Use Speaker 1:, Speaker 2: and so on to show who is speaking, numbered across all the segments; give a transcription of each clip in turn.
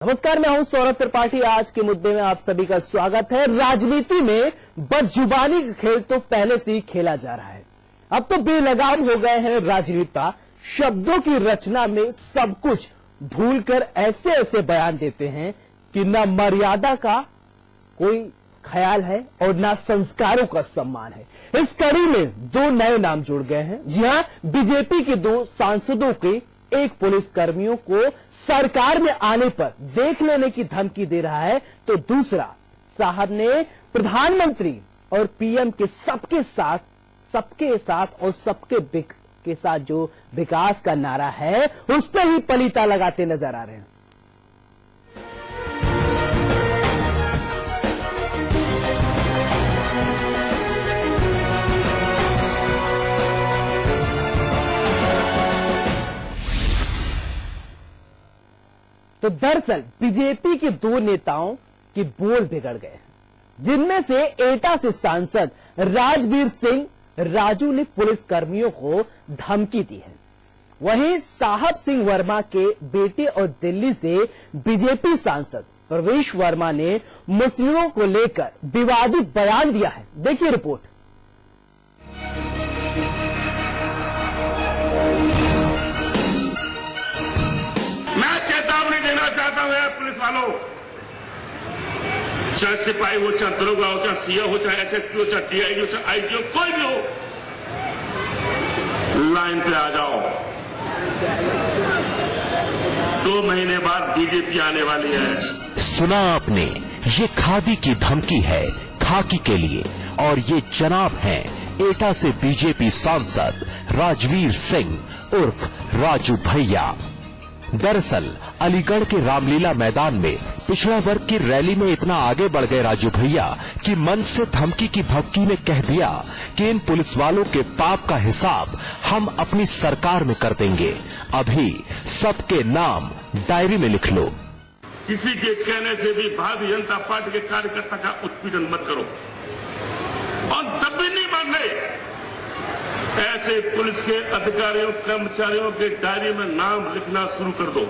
Speaker 1: नमस्कार, मैं हूं सौरभ त्रिपाठी। आज के मुद्दे में आप सभी का स्वागत है। राजनीति में बदजुबानी का खेल तो पहले से ही खेला जा रहा है। अब तो बेलगाम हो गए हैं राजनेता। शब्दों की रचना में सब कुछ भूलकर ऐसे ऐसे बयान देते हैं कि न मर्यादा का कोई ख्याल है और न संस्कारों का सम्मान है। इस कड़ी में दो नए नाम जुड़ गए हैं। जी हां, बीजेपी के दो सांसदों के एक पुलिस कर्मियों को सरकार में आने पर देख लेने की धमकी दे रहा है, तो दूसरा साहब ने प्रधानमंत्री और पीएम के सबके साथ और सबके साथ जो विकास का नारा है उस पर ही पलीता लगाते नजर आ रहे हैं। तो दरअसल बीजेपी के दो नेताओं के बोल बिगड़ गए हैं, जिनमें से एटा से सांसद राजवीर सिंह राजू ने पुलिस कर्मियों को धमकी दी है। वहीं साहब सिंह वर्मा के बेटे और दिल्ली से बीजेपी सांसद प्रवेश वर्मा ने मुस्लिमों को लेकर विवादित बयान दिया है। देखिए रिपोर्ट।
Speaker 2: चाहता हूं पुलिस वालों, चाहे सिपाही हो, चाहे दरोगा हो, चाहे सीए हो, चाहे एसएसपी हो, चाहे टीआईजी हो, चाहे आईजी हो, कोई भी हो, लाइन पे आ जाओ। 2 महीने बाद बीजेपी आने वाली है।
Speaker 3: सुना आपने, ये खादी की धमकी है खाकी के लिए, और ये जनाब हैं एटा से बीजेपी सांसद राजवीर सिंह उर्फ राजू भैया। दरअसल अलीगढ़ के रामलीला मैदान में पिछड़ा वर्ग की रैली में इतना आगे बढ़ गए राजू भैया कि मंच से धमकी की भभकी में कह दिया कि इन पुलिस वालों के पाप का हिसाब हम अपनी सरकार में कर देंगे। अभी सबके नाम डायरी में लिख लो।
Speaker 2: किसी के कहने से भी भारतीय जनता पार्टी के कार्यकर्ता का उत्पीड़न मत करो, और तब भी नहीं मानने। ऐसे पुलिस के अधिकारियों कर्मचारियों के डायरी में नाम लिखना शुरू कर दो।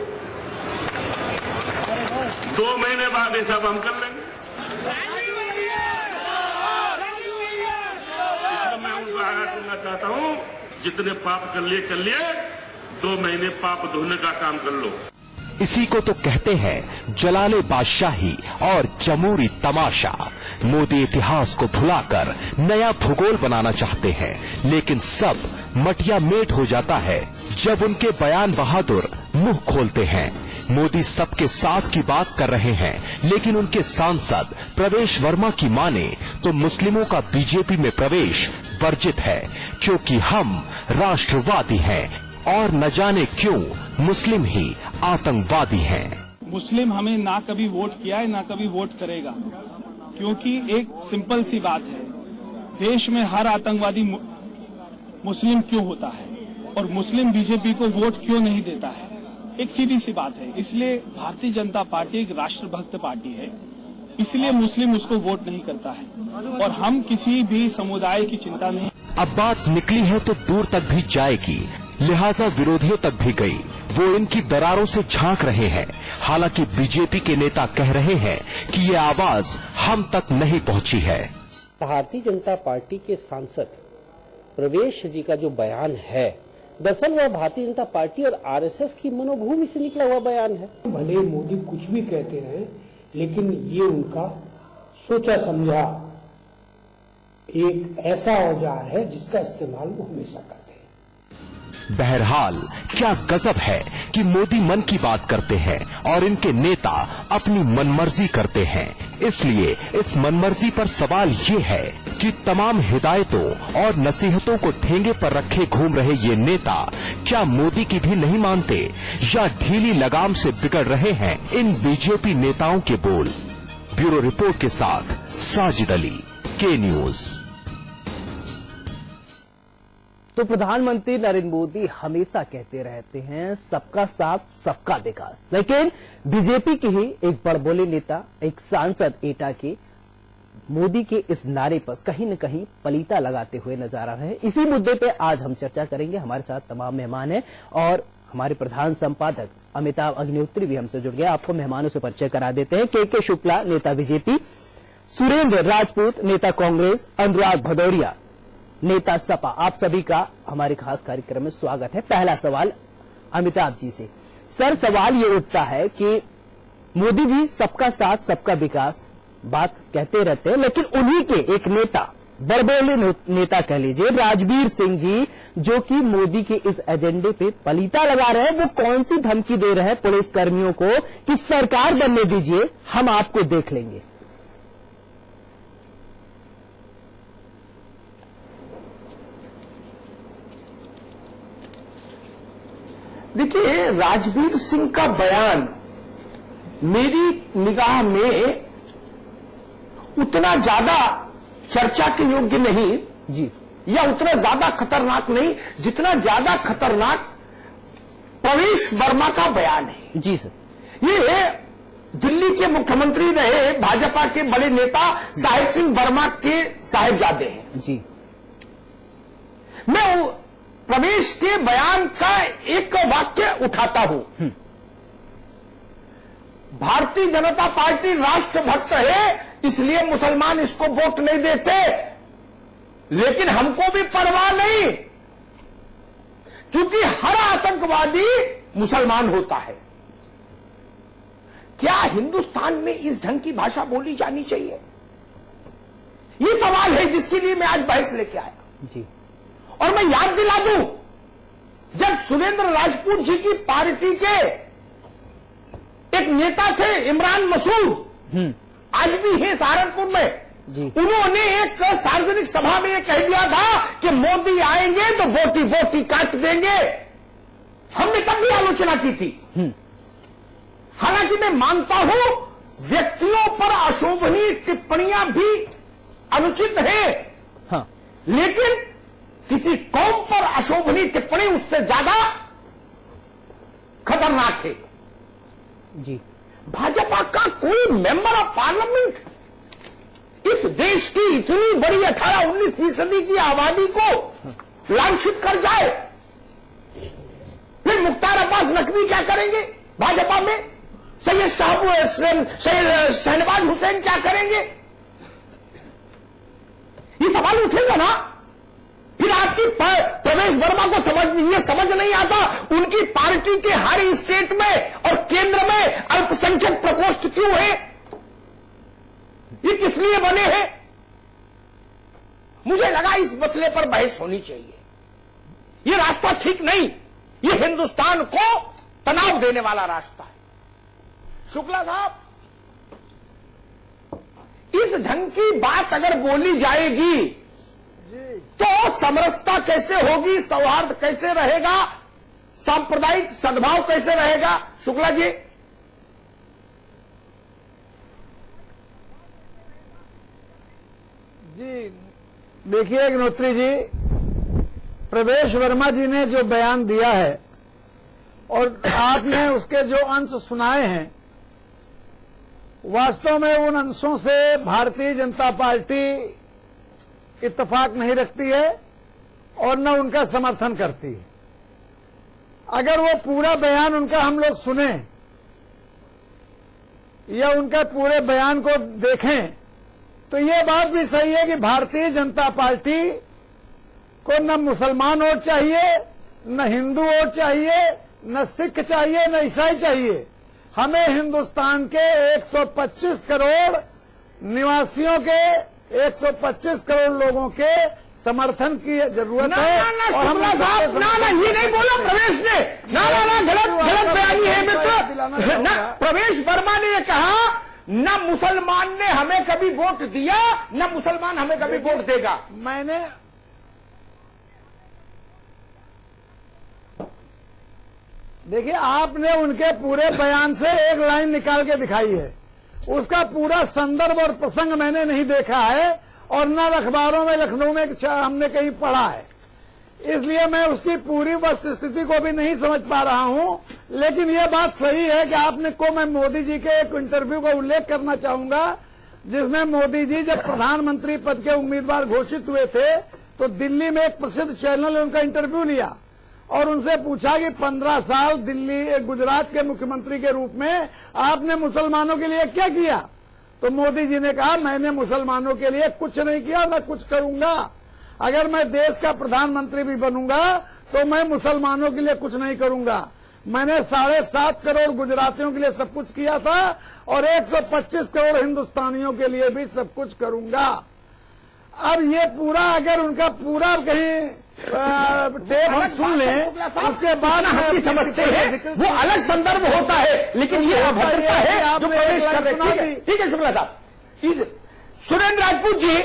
Speaker 2: 2 महीने बाद ये सब हम कर लेंगे। मैं उनको आगाह करना चाहता हूं, जितने पाप कर लिए 2 महीने पाप धोने का काम कर लो।
Speaker 3: इसी को तो कहते हैं जलाले बादशाही और जमूरी तमाशा। मोदी इतिहास को भुलाकर नया भूगोल बनाना चाहते हैं, लेकिन सब मटिया मेट हो जाता है जब उनके बयान बहादुर मुंह खोलते हैं। मोदी सबके साथ की बात कर रहे हैं, लेकिन उनके सांसद प्रवेश वर्मा की माने तो मुस्लिमों का बीजेपी में प्रवेश वर्जित है, क्योंकि हम राष्ट्रवादी हैं और न जाने क्यों मुस्लिम ही आतंकवादी हैं।
Speaker 4: मुस्लिम हमें ना कभी वोट किया है ना कभी वोट करेगा, क्योंकि एक सिंपल सी बात है, देश में हर आतंकवादी मुस्लिम क्यों होता है और मुस्लिम बीजेपी को वोट क्यों नहीं देता है, एक सीधी सी बात है। इसलिए भारतीय जनता पार्टी एक राष्ट्रभक्त पार्टी है, इसलिए मुस्लिम उसको वोट नहीं करता है, और हम किसी भी समुदाय की चिंता नहीं।
Speaker 3: अब बात निकली है तो दूर तक भी जाएगी, लिहाजा विरोधियों तक भी गई। वो इनकी दरारों से झांक रहे हैं। हालांकि बीजेपी के नेता कह रहे हैं कि ये आवाज हम तक नहीं पहुंची है।
Speaker 5: भारतीय जनता पार्टी के सांसद प्रवेश जी का जो बयान है, दरअसल वह भारतीय जनता पार्टी और आरएसएस की मनोभूमि से निकला हुआ बयान है।
Speaker 6: भले मोदी कुछ भी कहते रहे, लेकिन ये उनका सोचा समझा एक ऐसा औजार है जिसका इस्तेमाल वो हमेशा करते हैं।
Speaker 3: बहरहाल क्या गजब है कि मोदी मन की बात करते हैं और इनके नेता अपनी मनमर्जी करते हैं। इसलिए इस मनमर्जी पर सवाल ये है कि तमाम हिदायतों और नसीहतों को ठेंगे पर रखे घूम रहे ये नेता क्या मोदी की भी नहीं मानते, या ढीली लगाम से बिगड़ रहे हैं इन बीजेपी नेताओं के बोल। ब्यूरो रिपोर्ट के साथ साजिद अली, के न्यूज।
Speaker 1: तो प्रधानमंत्री नरेंद्र मोदी हमेशा कहते रहते हैं सबका साथ सबका विकास, लेकिन बीजेपी के ही एक बड़बोले नेता, एक सांसद एटा के मोदी के इस नारे पर कहीं न कहीं पलीता लगाते हुए नजर आ रहे हैं। इसी मुद्दे पे आज हम चर्चा करेंगे। हमारे साथ तमाम मेहमान हैं और हमारे प्रधान संपादक अमिताभ अग्निहोत्री भी हमसे जुड़ गए। आपको मेहमानों से परिचय करा देते हैं। के शुक्ला, नेता बीजेपी, सुरेंद्र राजपूत, नेता कांग्रेस, अनुराग भदौरिया, नेता सपा। आप सभी का हमारे खास कार्यक्रम में स्वागत है। पहला सवाल अमिताभ जी से। सर, सवाल ये उठता है कि मोदी जी सबका साथ सबका विकास बात कहते रहते हैं, लेकिन उन्हीं के एक नेता, बड़बोले नेता कह लीजिए, राजवीर सिंह जी, जो कि मोदी के इस एजेंडे पे पलीता लगा रहे हैं, वो कौन सी धमकी दे रहे हैं पुलिस कर्मियों को कि सरकार बनने दीजिए, हम आपको देख लेंगे।
Speaker 7: देखिए, राजवीर सिंह का बयान मेरी निगाह में उतना ज्यादा चर्चा के योग्य नहीं
Speaker 1: जी,
Speaker 7: या उतना ज्यादा खतरनाक नहीं जितना ज्यादा खतरनाक प्रवेश वर्मा का बयान है।
Speaker 1: जी सर।
Speaker 7: ये दिल्ली के मुख्यमंत्री रहे भाजपा के बड़े नेता साहिब सिंह वर्मा के साहिबजादे हैं।
Speaker 1: जी,
Speaker 7: मैं प्रवेश के बयान का एक वाक्य उठाता हूं। भारतीय जनता पार्टी राष्ट्रभक्त है, इसलिए मुसलमान इसको वोट नहीं देते, लेकिन हमको भी परवाह नहीं, क्योंकि हर आतंकवादी मुसलमान होता है। क्या हिंदुस्तान में इस ढंग की भाषा बोली जानी चाहिए? ये सवाल है जिसके लिए मैं आज बहस लेके आया।
Speaker 1: जी,
Speaker 7: और मैं याद दिला दूं, जब सुरेंद्र राजपूत जी की पार्टी के एक नेता थे इमरान मसूद, आज भी है सहारनपुर में,
Speaker 1: जी,
Speaker 7: उन्होंने एक सार्वजनिक सभा में यह कह दिया था कि मोदी आएंगे तो बोटी बोटी काट देंगे। हमने तब भी आलोचना की थी। हालांकि मैं मानता हूं व्यक्तियों पर अशोभनीय टिप्पणियां भी अनुचित है,
Speaker 1: हाँ,
Speaker 7: लेकिन किसी कौम पर अशोभनीय टिप्पणी उससे ज्यादा खतरनाक है।
Speaker 1: जी,
Speaker 7: भाजपा का कोई मेंबर ऑफ पार्लियामेंट इस देश की इतनी बड़ी 18-19% की आबादी को लांछित कर जाए, फिर मुख्तार अब्बास नकवी क्या करेंगे भाजपा में? सैयद शहनवाज हुसैन क्या करेंगे? ये सवाल उठेगा ना। फिर आपकी प्रवेश वर्मा को समझ नहीं आता उनकी पार्टी के हर स्टेट में और केंद्र में अल्पसंख्यक प्रकोष्ठ क्यों है, ये किस लिए बने हैं? मुझे लगा इस मसले पर बहस होनी चाहिए। ये रास्ता ठीक नहीं, ये हिंदुस्तान को तनाव देने वाला रास्ता है। शुक्ला साहब, इस ढंग की बात अगर बोली जाएगी तो समरसता कैसे होगी, सौहार्द कैसे रहेगा, सांप्रदायिक सद्भाव कैसे रहेगा? शुक्ला जी,
Speaker 8: देखिए अग्निहोत्री जी, प्रवेश वर्मा जी ने जो बयान दिया है और आपने उसके जो अंश सुनाए हैं, वास्तव में उन अंशों से भारतीय जनता पार्टी इत्तेफाक नहीं रखती है और न उनका समर्थन करती है। अगर वो पूरा बयान उनका हम लोग सुने या उनका पूरे बयान को देखें तो ये बात भी सही है कि भारतीय जनता पार्टी को न मुसलमान वोट चाहिए, न हिंदू वोट चाहिए, न सिख चाहिए, न ईसाई चाहिए। हमें हिंदुस्तान के 125 करोड़ निवासियों के 125 करोड़ लोगों के समर्थन की जरूरत है।
Speaker 7: और हम साहब ये नहीं बोला प्रवेश ने, गलत बयानी है मित्र। प्रवेश वर्मा ने ये कहा न मुसलमान ने हमें कभी वोट दिया, न मुसलमान हमें कभी वोट देगा।
Speaker 8: मैंने देखिए, आपने उनके पूरे बयान से एक लाइन निकाल के दिखाई है, उसका पूरा संदर्भ और प्रसंग मैंने नहीं देखा है और न अखबारों में लखनऊ में हमने कहीं पढ़ा है, इसलिए मैं उसकी पूरी वस्तुस्थिति को भी नहीं समझ पा रहा हूं। लेकिन यह बात सही है कि मैं मोदी जी के एक इंटरव्यू का उल्लेख करना चाहूंगा, जिसमें मोदी जी जब प्रधानमंत्री पद के उम्मीदवार घोषित हुए थे तो दिल्ली में एक प्रसिद्ध चैनल ने उनका इंटरव्यू लिया और उनसे पूछा कि 15 साल दिल्ली गुजरात के मुख्यमंत्री के रूप में आपने मुसलमानों के लिए क्या किया? तो मोदी जी ने कहा, मैंने मुसलमानों के लिए कुछ नहीं किया, मैं कुछ करूंगा। अगर मैं देश का प्रधानमंत्री भी बनूंगा तो मैं मुसलमानों के लिए कुछ नहीं करूंगा। मैंने 7.5 करोड़ गुजरातियों के लिए सब कुछ किया था और 125 करोड़ हिंदुस्तानियों के लिए भी सब कुछ करूंगा। अब ये पूरा अगर उनका पूरा कहीं टेप हम सुन लें, उसके बाद
Speaker 7: हम भी समझते हैं वो अलग संदर्भ होता है, लेकिन ये अभद्रता है जो प्रवेश कर रहे हैं। ठीक है शुक्ला साहब। सुरेंद्र राजपूत जी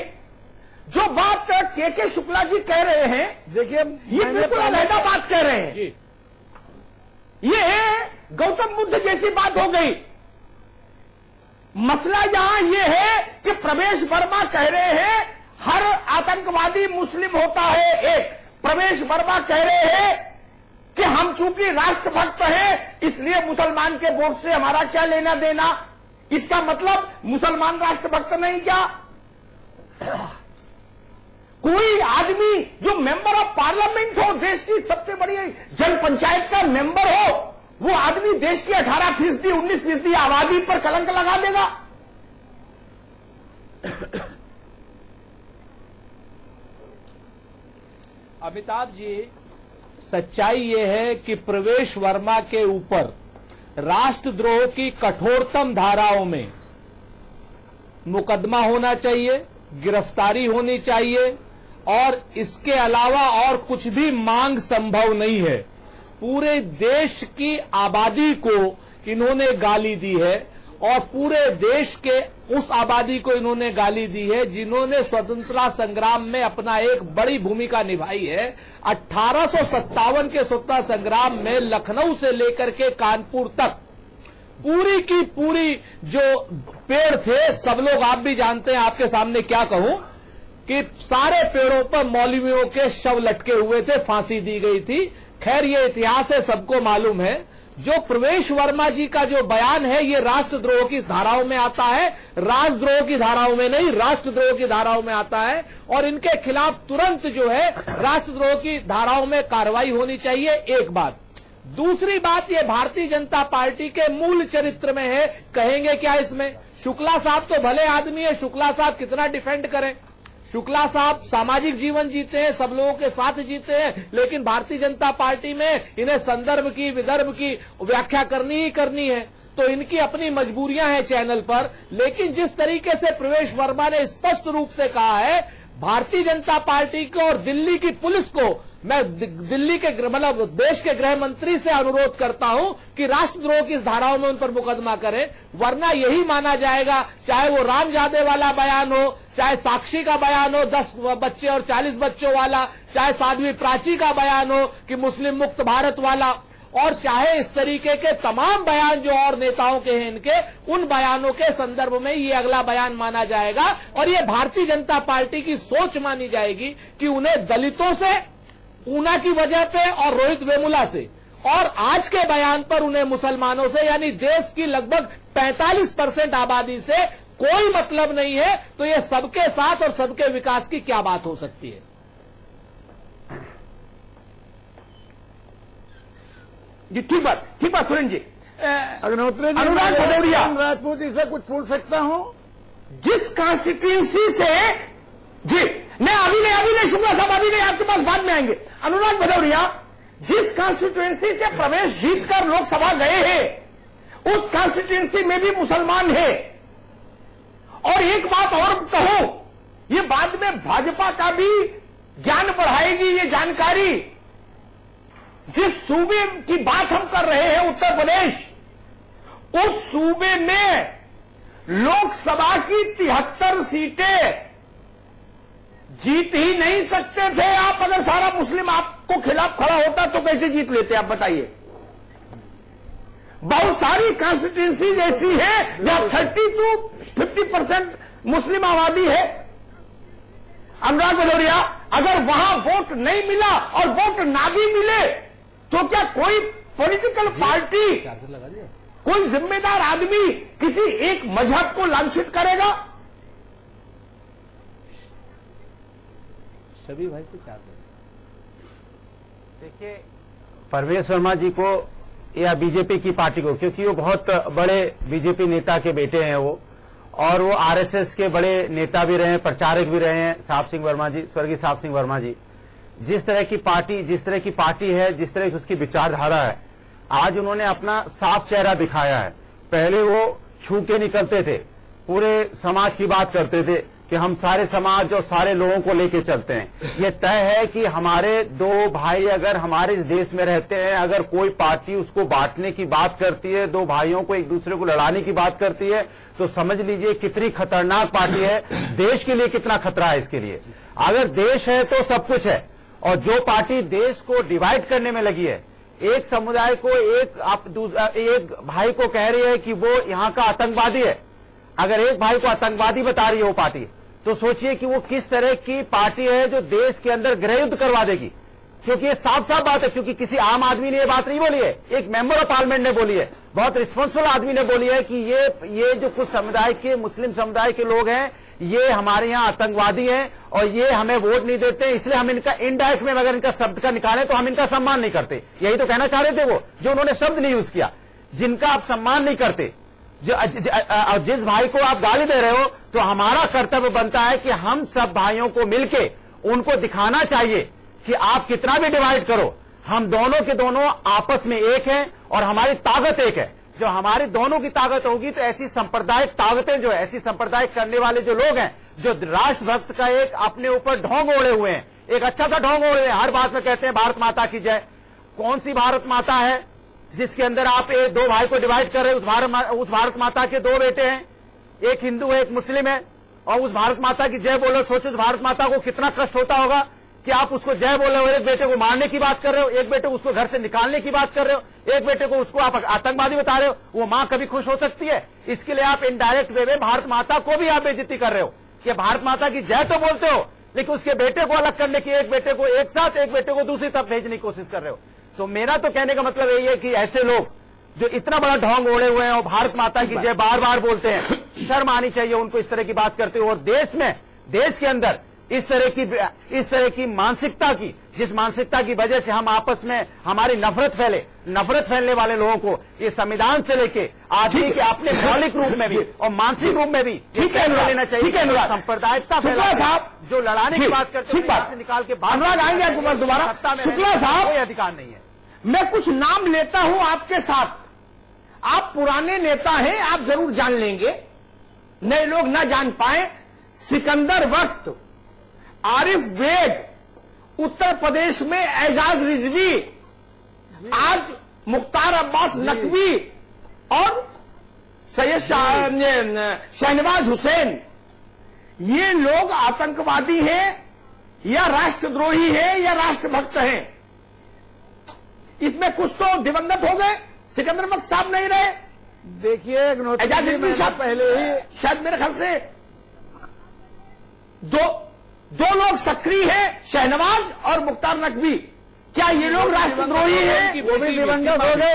Speaker 7: जो बात के शुक्ला जी कह रहे हैं,
Speaker 8: देखिए
Speaker 7: ये बिल्कुल अलहदा बात कह रहे हैं। ये गौतम बुद्ध जैसी बात हो गई। मसला यहां ये है कि प्रवेश वर्मा कह रहे हैं हर आतंकवादी मुस्लिम होता है। एक प्रवेश वर्मा कह रहे हैं कि हम चूंकि राष्ट्रभक्त हैं इसलिए मुसलमान के वोट से हमारा क्या लेना देना। इसका मतलब मुसलमान राष्ट्रभक्त नहीं क्या? कोई आदमी जो मेंबर ऑफ पार्लियामेंट हो, देश की सबसे बड़ी जन पंचायत का मेंबर हो, वो आदमी देश की 18%, 19% आबादी पर कलंक लगा देगा?
Speaker 1: अमिताभ जी, सच्चाई ये है कि प्रवेश वर्मा के ऊपर राष्ट्रद्रोह की कठोरतम धाराओं में मुकदमा होना चाहिए, गिरफ्तारी होनी चाहिए और इसके अलावा और कुछ भी मांग संभव नहीं है। पूरे देश की आबादी को इन्होंने गाली दी है और पूरे देश के उस आबादी को इन्होंने गाली दी है जिन्होंने स्वतंत्रता संग्राम में अपना एक बड़ी भूमिका निभाई है। 1857 के स्वतंत्रता संग्राम में लखनऊ से लेकर के कानपुर तक पूरी की पूरी जो पेड़ थे, सब लोग आप भी जानते हैं, आपके सामने क्या कहूं कि सारे पेड़ों पर मौलवियों के शव लटके हुए थे, फांसी दी गई थी। खैर ये इतिहास है, सबको मालूम है। जो प्रवेश वर्मा जी का जो बयान है ये राष्ट्रद्रोह की धाराओं में आता है, राजद्रोह की धाराओं में नहीं, राष्ट्रद्रोह की धाराओं में आता है और इनके खिलाफ तुरंत जो है राष्ट्रद्रोह की धाराओं में कार्रवाई होनी चाहिए। एक बात। दूसरी बात, ये भारतीय जनता पार्टी के मूल चरित्र में है। कहेंगे क्या इसमें? शुक्ला साहब तो भले आदमी है, शुक्ला साहब कितना डिफेंड करें। शुक्ला साहब सामाजिक जीवन जीते हैं, सब लोगों के साथ जीते हैं, लेकिन भारतीय जनता पार्टी में इन्हें संदर्भ की, विदर्भ की व्याख्या करनी ही करनी है, तो इनकी अपनी मजबूरियां हैं चैनल पर। लेकिन जिस तरीके से प्रवेश वर्मा ने स्पष्ट रूप से कहा है, भारतीय जनता पार्टी को और दिल्ली की पुलिस को मैं दिल्ली के मतलब देश के गृह मंत्री से अनुरोध करता हूं कि राष्ट्रद्रोह की धाराओं में उन पर मुकदमा करें, वरना यही माना जाएगा, चाहे वो रामजादे वाला बयान हो, चाहे साक्षी का बयान हो 10 बच्चे और 40 बच्चों वाला, चाहे साध्वी प्राची का बयान हो कि मुस्लिम मुक्त भारत वाला, और चाहे इस तरीके के तमाम बयान जो और नेताओं के हैं इनके, उन बयानों के संदर्भ में ये अगला बयान माना जाएगा और ये भारतीय जनता पार्टी की सोच मानी जाएगी कि उन्हें दलितों से, ऊना की वजह पे और रोहित वेमुला से, और आज के बयान पर उन्हें मुसलमानों से, यानी देश की लगभग 45% आबादी से कोई मतलब नहीं है। तो ये सबके साथ और सबके विकास की क्या बात हो सकती है?
Speaker 7: जी ठीक बात सुरेंद्र जी।
Speaker 8: अग्निहोत्री जी,
Speaker 7: अनुराग भदौरिया
Speaker 8: राजपूत जी से कुछ पूछ सकता हूं?
Speaker 7: जिस कॉन्स्टिट्यूंसी से, जी अभी नहीं शुक्ला साहब, अभी नहीं, आपके पास बाद में आएंगे। अनुराग भदौरिया, जिस कॉन्स्टिट्यूंसी से प्रवेश जीतकर लोकसभा गए हैं उस कॉन्स्टिट्यूंसी में भी मुसलमान है। और एक बात और कहूं, ये बाद में भाजपा का भी ज्ञान बढ़ाएगी ये जानकारी। जिस सूबे की बात हम कर रहे हैं उत्तर प्रदेश, उस सूबे में लोकसभा की 73 सीटें जीत ही नहीं सकते थे आप। अगर सारा मुस्लिम आपको खिलाफ खड़ा होता तो कैसे जीत लेते आप बताइए? बहुत सारी कॉन्स्टिट्यूंसी ऐसी है जहां 30 to 50% मुस्लिम आबादी है। अनुराग भदौरिया, अगर वहां वोट नहीं मिला और वोट ना भी मिले तो क्या कोई पॉलिटिकल पार्टी, कोई जिम्मेदार आदमी किसी एक मजहब को लांछित करेगा?
Speaker 1: शबी भाई से चाहते
Speaker 9: देखिए, परवेश वर्मा जी को या बीजेपी की पार्टी को, क्योंकि वो बहुत बड़े बीजेपी नेता के बेटे हैं वो, और वो आरएसएस के बड़े नेता भी रहे हैं, प्रचारक भी रहे हैं, साहब सिंह वर्मा जी, स्वर्गीय साहब सिंह वर्मा जी। जिस तरह की पार्टी है, जिस तरह की उसकी विचारधारा है, आज उन्होंने अपना साफ चेहरा दिखाया है। पहले वो छू के निकलते थे, पूरे समाज की बात करते थे कि हम सारे समाज और सारे लोगों को लेके चलते हैं। ये तय है कि हमारे दो भाई अगर हमारे इस देश में रहते हैं, अगर कोई पार्टी उसको बांटने की बात करती है, दो भाइयों को एक दूसरे को लड़ाने की बात करती है, तो समझ लीजिए कितनी खतरनाक पार्टी है, देश के लिए कितना खतरा है इसके लिए। अगर देश है तो सब कुछ है, और जो पार्टी देश को डिवाइड करने में लगी है, एक समुदाय को एक भाई को कह रही है कि वो यहाँ का आतंकवादी है, अगर एक भाई को आतंकवादी बता रही है वो पार्टी, तो सोचिए कि वो किस तरह की पार्टी है जो देश के अंदर गृह युद्ध करवा देगी। क्योंकि ये साफ साफ बात है, क्योंकि किसी आम आदमी ने ये बात नहीं बोली है, एक मेंबर ऑफ पार्लियामेंट ने बोली है, बहुत रिस्पॉन्सिबल आदमी ने बोली है कि ये जो कुछ समुदाय के, मुस्लिम समुदाय के लोग हैं, ये हमारे यहाँ आतंकवादी हैं और ये हमें वोट नहीं देते, इसलिए हम इनका इनडायरेक्ट में अगर इनका शब्द का निकालें तो हम इनका सम्मान नहीं करते। यही तो कहना चाह रहे थे वो, जो उन्होंने शब्द नहीं यूज किया, जिनका आप सम्मान नहीं करते, जिस भाई को आप गाली दे रहे हो, तो हमारा कर्तव्य बनता है कि हम सब भाइयों को मिलके उनको दिखाना चाहिए कि आप कितना भी डिवाइड करो, हम दोनों के दोनों आपस में एक हैं और हमारी ताकत एक है। जो हमारी दोनों की ताकत होगी तो ऐसी सांप्रदायिक ताकतें जो है, ऐसी सांप्रदायिक करने वाले जो लोग हैं, जो राष्ट्रभक्त का एक अपने ऊपर ढोंग ओढ़े हुए हैं, एक अच्छा सा ढोंग ओढ़े हुए हैं, हर बात में कहते हैं भारत माता की जय। कौन सी भारत माता है जिसके अंदर आप दो भाई को डिवाइड कर रहे हैं? उस भारत माता के दो बेटे हैं, एक हिंदू है एक मुस्लिम है, और उस भारत माता की जय बोलो। सोचो उस भारत माता को कितना कष्ट होता होगा कि आप उसको जय बोल रहे हो, एक बेटे को मारने की बात कर रहे हो, एक बेटे को उसको घर से निकालने की बात कर रहे हो, एक बेटे को उसको आप आतंकवादी बता रहे हो। वो मां कभी खुश हो सकती है? इसके लिए आप इनडायरेक्ट वे में भारत माता को भी आप बेइज्जती कर रहे हो कि भारत माता की जय तो बोलते हो, लेकिन उसके बेटे को अलग करने की, एक बेटे को एक साथ, एक बेटे को दूसरी तरफ भेजने की कोशिश कर रहे हो। तो मेरा तो कहने का मतलब यही है कि ऐसे लोग जो इतना बड़ा ढोंग ओढ़े हुए हैं और भारत माता की जय बार बार बोलते हैं, शर्म आनी चाहिए उनको इस तरह की बात करते हो। और देश के अंदर इस तरह की मानसिकता की, जिस मानसिकता की वजह से हम आपस में हमारी नफरत फैलने वाले लोगों को ये संविधान से लेके आदमी के अपने मौलिक रूप में भी और मानसिक रूप में भी ठीक है लेना चाहिए। सांप्रदायिकता साहब जो लड़ाने की बात करते हैं से निकाल के
Speaker 7: अनुराग आएंगे आपके पास दोबारा। शुक्ला साहब,
Speaker 2: कोई अधिकार नहीं है।
Speaker 7: मैं कुछ नाम लेता हूं आपके साथ, आप पुराने नेता हैं, आप जरूर जान लेंगे, नए लोग ना जान पाए। सिकंदर वक्त, आरिफ बेग, उत्तर प्रदेश में एजाज रिजवी, आज मुख्तार अब्बास नकवी और सैयद शहनवाज हुसैन, ये लोग आतंकवादी हैं या राष्ट्रद्रोही हैं या राष्ट्रभक्त हैं? इसमें कुछ तो दिवंगत हो गए, सिकंदर वक्त साहब नहीं रहे।
Speaker 8: देखिए
Speaker 7: एजाज रिजवी साहब
Speaker 8: पहले ही
Speaker 7: शायद मेरे ख्याल से दो लोग सक्रिय हैं, शहनवाज और मुख्तार नकवी। क्या ये लोग राष्ट्रद्रोही हैं?
Speaker 8: वो भी दिवंगत हो गए।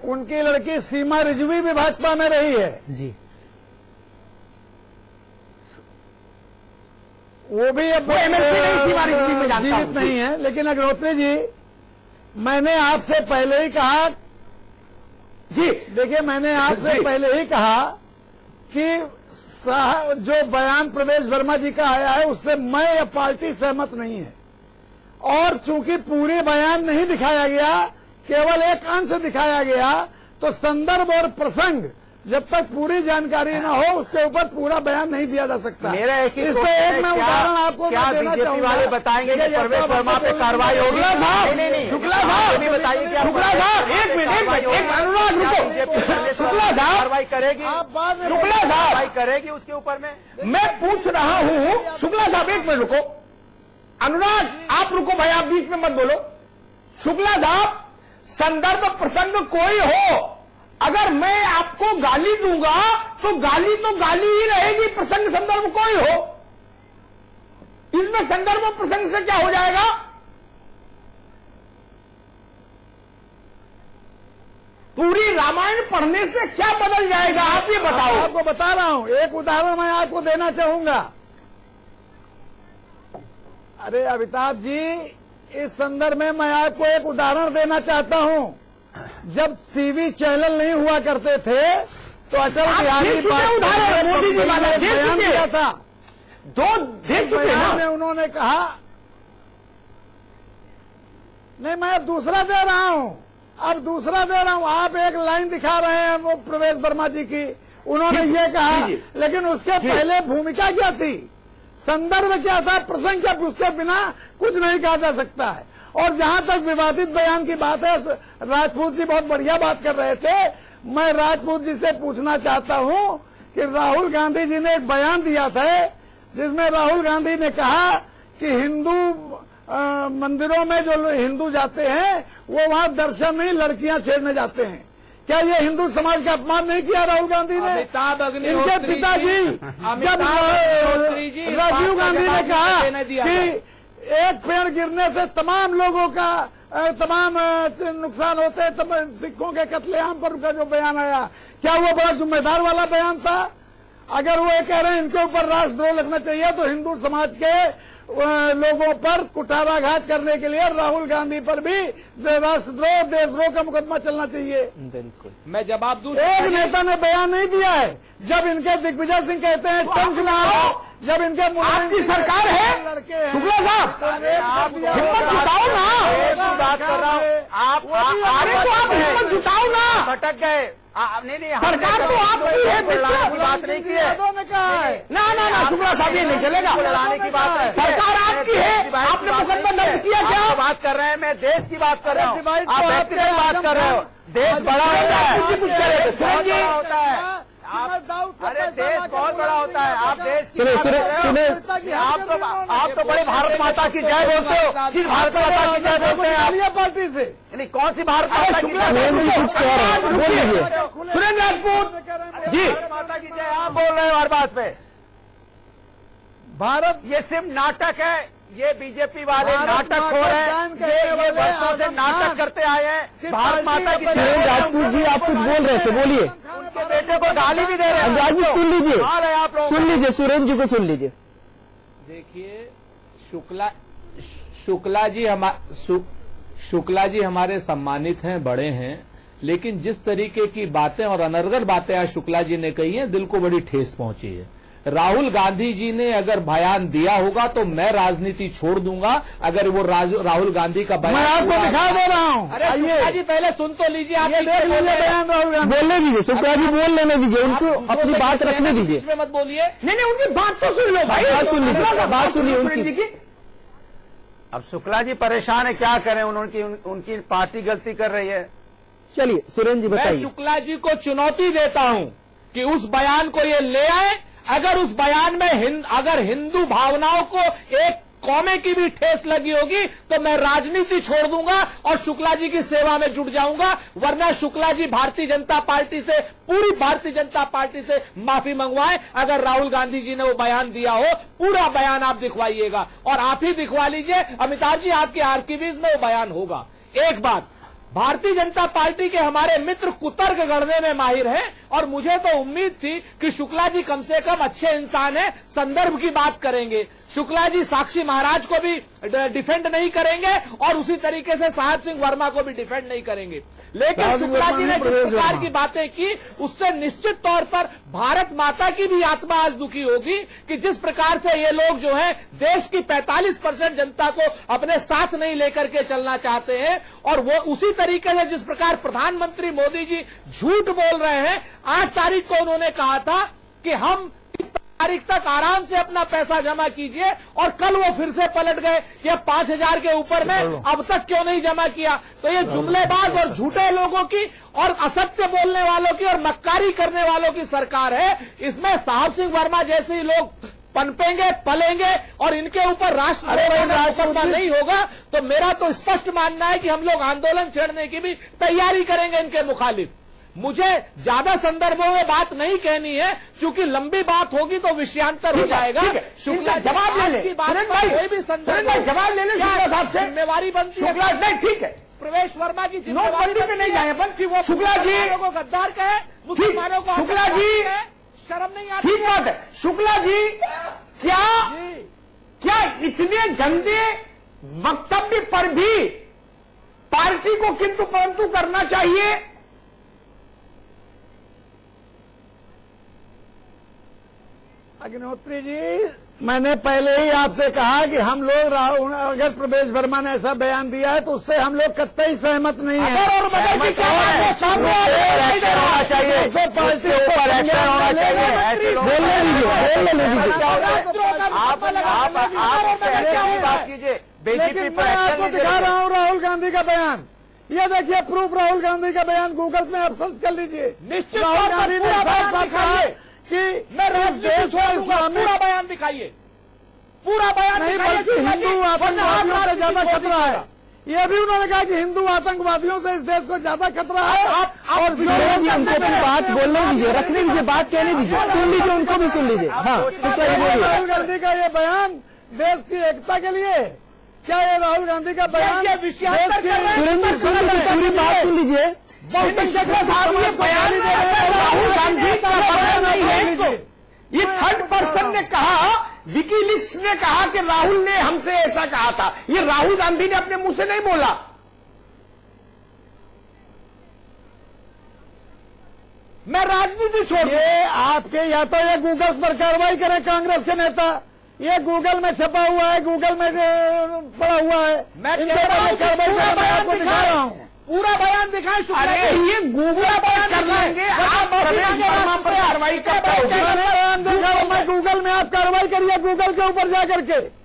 Speaker 8: उनकी लड़की सीमा रिजवी भी भाजपा में रही है
Speaker 1: जी।
Speaker 8: वो भी अब
Speaker 7: एमएलसी नहीं, सीमा रिजवी में जानता
Speaker 8: जीवित नहीं है। लेकिन अग्निहोत्री जी, मैंने आपसे पहले ही कहा
Speaker 7: जी,
Speaker 8: देखिए मैंने आपसे पहले ही कहा कि जो बयान प्रवेश वर्मा जी का आया है उससे मैं या पार्टी सहमत नहीं है। और चूंकि पूरी बयान नहीं दिखाया गया, केवल एक अंश दिखाया गया, तो संदर्भ और प्रसंग जब तक पूरी जानकारी न हो उसके ऊपर पूरा बयान नहीं दिया जा सकता।
Speaker 2: मेरा एक ही
Speaker 8: इसमें एक मैं उदाहरण आपको
Speaker 2: क्या
Speaker 8: देना
Speaker 2: बीजेपी
Speaker 8: चाहूंगा।
Speaker 2: वाले बताएंगे कि परवेश वर्मा पे कार्रवाई होगी? नहीं,
Speaker 7: शुक्ला साहब,
Speaker 2: भी बताइए क्या
Speaker 7: शुक्ला साहब, एक मिनट, अनुराग रुको। शुक्ला साहब,
Speaker 2: कार्रवाई करेगी?
Speaker 8: आप बाद में
Speaker 7: शुक्ला साहब,
Speaker 2: कार्रवाई करेगी उसके ऊपर में?
Speaker 7: मैं पूछ रहा हूं, शुक्ला साहब एक मिनट रुको। अनुराग आप रुको भाई, आप बीच में मत बोलो। शुक्ला साहब, संदर्भ प्रसंग कोई हो, अगर मैं आपको गाली दूंगा तो गाली ही रहेगी, प्रसंग संदर्भ कोई हो। इसमें संदर्भ और प्रसंग से क्या हो जाएगा? पूरी रामायण पढ़ने से क्या बदल जाएगा, आप ये बताओ।
Speaker 8: आपको बता रहा हूं, एक उदाहरण मैं आपको देना चाहूंगा। अरे अमिताभ जी, इस संदर्भ में मैं आपको एक उदाहरण देना चाहता हूं। जब टीवी चैनल नहीं हुआ करते थे तो अटल बिहारी
Speaker 7: उदाहरण मोदी जी वाला
Speaker 8: बयान दिया था।
Speaker 7: दो दे चुके
Speaker 8: बयान में
Speaker 7: ना।
Speaker 8: उन्होंने कहा, नहीं मैं दूसरा दे रहा हूं, अब दूसरा दे रहा हूं। आप एक लाइन दिखा रहे हैं वो प्रवेश वर्मा जी की, उन्होंने ये कहा, लेकिन उसके पहले भूमिका क्या थी, संदर्भ क्या था, प्रसंग क्या, उसके बिना कुछ नहीं कहा जा सकता है। और जहां तक विवादित बयान की बात है, राजपूत जी बहुत बढ़िया बात कर रहे थे। मैं राजपूत जी से पूछना चाहता हूं कि राहुल गांधी जी ने एक बयान दिया था जिसमें राहुल गांधी ने कहा कि हिंदू मंदिरों में जो हिंदू जाते हैं वो वहां दर्शन नहीं, लड़कियां छेड़ने जाते हैं। क्या ये हिंदू समाज का अपमान नहीं किया राहुल गांधी ने? इनके पिताजी जब राजीव गांधी ने कहा कि एक पेड़ गिरने से तमाम लोगों का तमाम नुकसान होते हैं, सिखों के कत्लेआम पर उनका जो बयान आया, क्या वो बड़ा जिम्मेदार वाला बयान था? अगर वो ये कह रहे हैं इनके ऊपर राष्ट्रद्रोह लिखना चाहिए, तो हिंदू समाज के लोगों पर कुठाराघात करने के लिए राहुल गांधी पर भी राष्ट्रद्रोह, देशद्रोह का मुकदमा चलना चाहिए।
Speaker 1: बिल्कुल,
Speaker 7: मैं जवाब दूं।
Speaker 8: एक नेता ने बयान नहीं दिया है। जब इनके दिग्विजय सिंह कहते हैं टंच मारो, जब इनके
Speaker 7: आपकी सरकार है
Speaker 8: लड़के हैं,
Speaker 7: शुक्ला साहब, हिम्मत जुटाओ ना।
Speaker 9: बात कर रहा हूँ, आप
Speaker 7: अरे तो आप हिम्मत जुटाओ ना।
Speaker 9: भटक गए। नहीं,
Speaker 7: सरकार तो आपकी है,
Speaker 9: की बात नहीं की है।
Speaker 8: यादव ने कहा है।
Speaker 7: ना शुक्ला साहब, ये नहीं चलेगा।
Speaker 9: लड़ाने की बात है।
Speaker 7: सरकार आपकी है, आपने मुकदमा दर्ज किया क्या?
Speaker 9: आप बात कर रहे हैं, मैं देश की बात कर रहा हूँ,
Speaker 8: डिवाइड
Speaker 9: आप
Speaker 8: तो
Speaker 9: व्यक्तिगत
Speaker 8: आपके
Speaker 9: बात कर रहे हो। देश बड़ा होता है, बहुत बड़ा होता है। अरे देश बहुत बड़ा होता है। आप देश की
Speaker 1: चलो,
Speaker 9: बात कर रहे हो। आप तो बड़े भारत माता की जय बोलते हो। किस भारत माता की जय बोलते हैं आप?
Speaker 8: पार्टी से
Speaker 9: नहीं, कौन सी भारत माता की जय?
Speaker 1: कुछ कह रहे हैं, बोल लीजिए।
Speaker 7: सुरेंद्र राजपूत जी,
Speaker 9: भारत माता की जय आप बोल रहे हो हर बात पे।
Speaker 8: भारत
Speaker 9: ये सिर्फ नाटक है। ये बीजेपी वाले
Speaker 8: भारत
Speaker 9: नाटक हो रहे हैं।
Speaker 8: माता कहने
Speaker 9: ये
Speaker 8: वाले
Speaker 9: वर्षों से
Speaker 8: आजम
Speaker 9: नाटक
Speaker 8: खान
Speaker 9: करते आए हैं। भारत माता की
Speaker 1: सुरेंद्र
Speaker 9: जय।
Speaker 1: राजपूत जी, आप कुछ बोल रहे थे, बोलिए।
Speaker 9: उनके बेटे को गाली भी दे रहे हैं।
Speaker 1: राजपूत सुन लीजिए,
Speaker 9: हाल है आप लोग।
Speaker 1: सुन लीजिए, सुरेंद्र जी को सुन लीजिए।
Speaker 10: देखिए, शुक्ला जी हमारे सम्मानित हैं, बड़े हैं, लेकिन जिस तरीके की बातें और अनर्गल बातें आज शुक्ला जी ने कही हैं, दिल को बड़ी ठेस पहुंची है। राहुल गांधी जी ने अगर बयान दिया होगा तो मैं राजनीति छोड़ दूंगा। अगर वो राहुल गांधी का बयान,
Speaker 8: मैं आपको दिखा दे रहा हूँ।
Speaker 10: अरे शुक्ला जी पहले सुन तो लीजिए। आप
Speaker 8: ये देख लीजिए बयान राहुल गांधी।
Speaker 1: बोलने दीजिए, शुक्ला जी बोल लेने दीजिए, उनको अपनी बात रखने दीजिए।
Speaker 10: इसमें मत बोलिए।
Speaker 7: नहीं, उनकी बात तो सुन लो भाई।
Speaker 1: बात सुन लीजिए, बात सुनिए उनकी।
Speaker 9: अब शुक्ला जी परेशान है, क्या करें? उनकी पार्टी गलती कर रही है।
Speaker 1: चलिए सुरेंद्र जी
Speaker 10: मैं
Speaker 1: बताइए।
Speaker 10: शुक्ला जी को चुनौती देता हूं कि उस बयान को ये ले आए। अगर उस बयान में अगर हिंदू भावनाओं को एक कौमे की भी ठेस लगी होगी तो मैं राजनीति छोड़ दूंगा और शुक्ला जी की सेवा में जुट जाऊंगा। वरना शुक्ला जी भारतीय जनता पार्टी से, पूरी भारतीय जनता पार्टी से माफी मंगवाएं। अगर राहुल गांधी जी ने वो बयान दिया हो, पूरा बयान आप दिखवाइएगा और आप ही दिखवा लीजिए। अमिताभ जी, आपके आर्काइव्स में वो बयान होगा। एक बात, भारतीय जनता पार्टी के हमारे मित्र कुतर्क गढ़ने में माहिर हैं और मुझे तो उम्मीद थी कि शुक्ला जी कम से कम अच्छे इंसान हैं, संदर्भ की बात करेंगे। शुक्ला जी साक्षी महाराज को भी डिफेंड नहीं करेंगे और उसी तरीके से साहब सिंह वर्मा को भी डिफेंड नहीं करेंगे। लेकिन शुक्ला जी ने जिस प्रकार की बातें की, उससे निश्चित तौर पर भारत माता की भी आत्मा आज दुखी होगी कि जिस प्रकार से ये लोग जो हैं देश की 45% जनता को अपने साथ नहीं लेकर के चलना चाहते हैं। और वो उसी तरीके से जिस प्रकार प्रधानमंत्री मोदी जी झूठ बोल रहे हैं। 8 तारीख को उन्होंने कहा था कि हम तारीख तक आराम से अपना पैसा जमा कीजिए और कल वो फिर से पलट गए कि 5,000 के ऊपर में अब तक क्यों नहीं जमा किया। तो ये जुमलेबाज और झूठे लोगों की और असत्य बोलने वालों की और मक्कारी करने वालों की सरकार है। इसमें साहब सिंह वर्मा जैसे ही लोग पनपेंगे, पलेंगे और इनके ऊपर राष्ट्रपति नहीं होगा तो मेरा तो स्पष्ट मानना है कि हम लोग आंदोलन छेड़ने की भी तैयारी करेंगे इनके मुखालिफ। मुझे ज्यादा संदर्भों में बात नहीं कहनी है क्योंकि लंबी बात होगी तो विषयांतर हो जाएगा।
Speaker 7: शुक्ला जवाब ले ले,
Speaker 10: कोई भी संदर्भ
Speaker 7: जवाब ले ले शुक्ला साहब से।
Speaker 10: जिम्मेवारी बनती है।
Speaker 7: शुक्ला नहीं, ठीक है,
Speaker 10: प्रवेश वर्मा की
Speaker 7: नोटबंदी पे नहीं जाए अपन कि वो शुक्ला जी
Speaker 10: को गद्दार कहे, मुसलमानों को
Speaker 7: शुक्ला जी
Speaker 10: शर्म नहीं आती।
Speaker 7: ठीक बात है। शुक्ला जी क्या इतने गंदे वक्तव्य पर भी पार्टी को किंतु परंतु करना चाहिए।
Speaker 8: अग्निहोत्री जी, मैंने पहले ही आपसे कहा कि हम लोग अगर प्रवेश वर्मा ने ऐसा बयान दिया है तो उससे हम लोग कतई सहमत नहीं है।
Speaker 7: और मदद की क्या बात है? सामने
Speaker 9: होना चाहिए,
Speaker 8: पार्टी के ऊपर
Speaker 9: एक्शन होना चाहिए।
Speaker 8: बोलने दीजिए।
Speaker 9: आप बात कीजिए।
Speaker 8: लेकिन मैं आपको दिखा रहा हूँ राहुल गांधी का बयान। ये देखिए प्रूफ, राहुल गांधी का बयान गूगल में आप सर्च कर लीजिए।
Speaker 7: निश्चित
Speaker 8: राहुल गांधी ने साफ साफ कहा कि
Speaker 7: मैं राजनीति छोड़ूंगा, पूरा बयान दिखाइए, पूरा बयान
Speaker 8: नहीं,
Speaker 7: दिखाइए।
Speaker 8: बल्कि हिंदू आतंकवादियों से ज्यादा खतरा है। ये भी उन्होंने कहा कि हिंदू आतंकवादियों से इस देश को ज्यादा खतरा है। और जो
Speaker 1: उनको अपनी बात बोलने दीजिए, रखने दीजिए, बात कहने दीजिए, सुन लीजिए, उनको भी सुन लीजिए। हाँ,
Speaker 8: राहुल गांधी का ये बयान देश की एकता के लिए, क्या ये राहुल गांधी का बयान
Speaker 7: ये विषयांतर कर रहे हैं।
Speaker 1: सुरेंद्र पूरी बात सुन लीजिए।
Speaker 7: साहब, ये बयान राहुल गांधी का बयान नहीं है। ये थर्ड पर्सन ने कहा, विकीलीक्स ने कहा कि राहुल ने हमसे ऐसा कहा था। ये राहुल गांधी ने अपने मुंह से नहीं बोला। मैं राजनीति छोड़,
Speaker 8: ये आपके या तो ये गूगल पर कार्रवाई करें कांग्रेस के नेता, ये गूगल में छपा हुआ है, गूगल में पड़ा हुआ है।
Speaker 7: मैं
Speaker 8: इन पर कार्रवाई करें, मैं आपको दिखा रहा हूँ।
Speaker 7: पूरा बयान दिखाएं। अरे ये गूगल बयान कर लेंगे, आप प्रवेश वर्मा पर कार्रवाई करते हो।
Speaker 8: बयान दिखा रहा हूं मैं गूगल में, आप कार्रवाई करिए गूगल के ऊपर जा करके।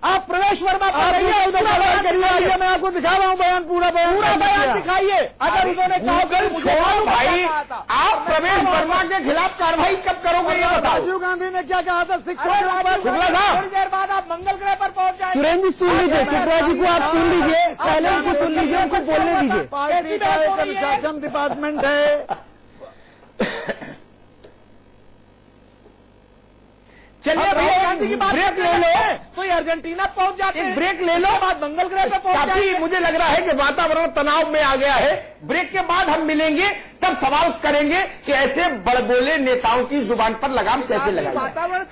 Speaker 7: आप प्रवेश वर्मा पर
Speaker 8: कार्रवाई करिए। मैं आपको दिखा रहा हूँ बयान, पूरा
Speaker 7: बयान दिखाइए। अगर उन्होंने गूगल छोड़ो भाई, आप प्रवेश वर्मा के खिलाफ कार्रवाई कब करोगे ये बताओ।
Speaker 8: राजीव गांधी ने क्या कहा था शिक्षकों के ऊपर?
Speaker 7: शुक्ला साहब, थोड़ी देर बाद आप मंगल ग्रह पर पहुंच जाएंगे।
Speaker 1: सुरेंद्र जी सुन लीजिए, शुक्ला जी को आप सुन लीजिए, पहले उनको सुन लीजिए, उनको बोलने दीजिए।
Speaker 8: पार्टी का एक अनुशासन डिपार्टमेंट है।
Speaker 7: चलिए भैया, ब्रेक ले लो तो ये अर्जेंटीना पहुंच जाते हैं। ब्रेक ले लो, बाद मंगल ग्रह पे पहुंच जाएंगे। मुझे लग रहा है कि वातावरण तनाव में आ गया है। ब्रेक के बाद हम मिलेंगे, तब सवाल करेंगे कि ऐसे बड़बोले नेताओं की जुबान पर लगाम कैसे लगाएं।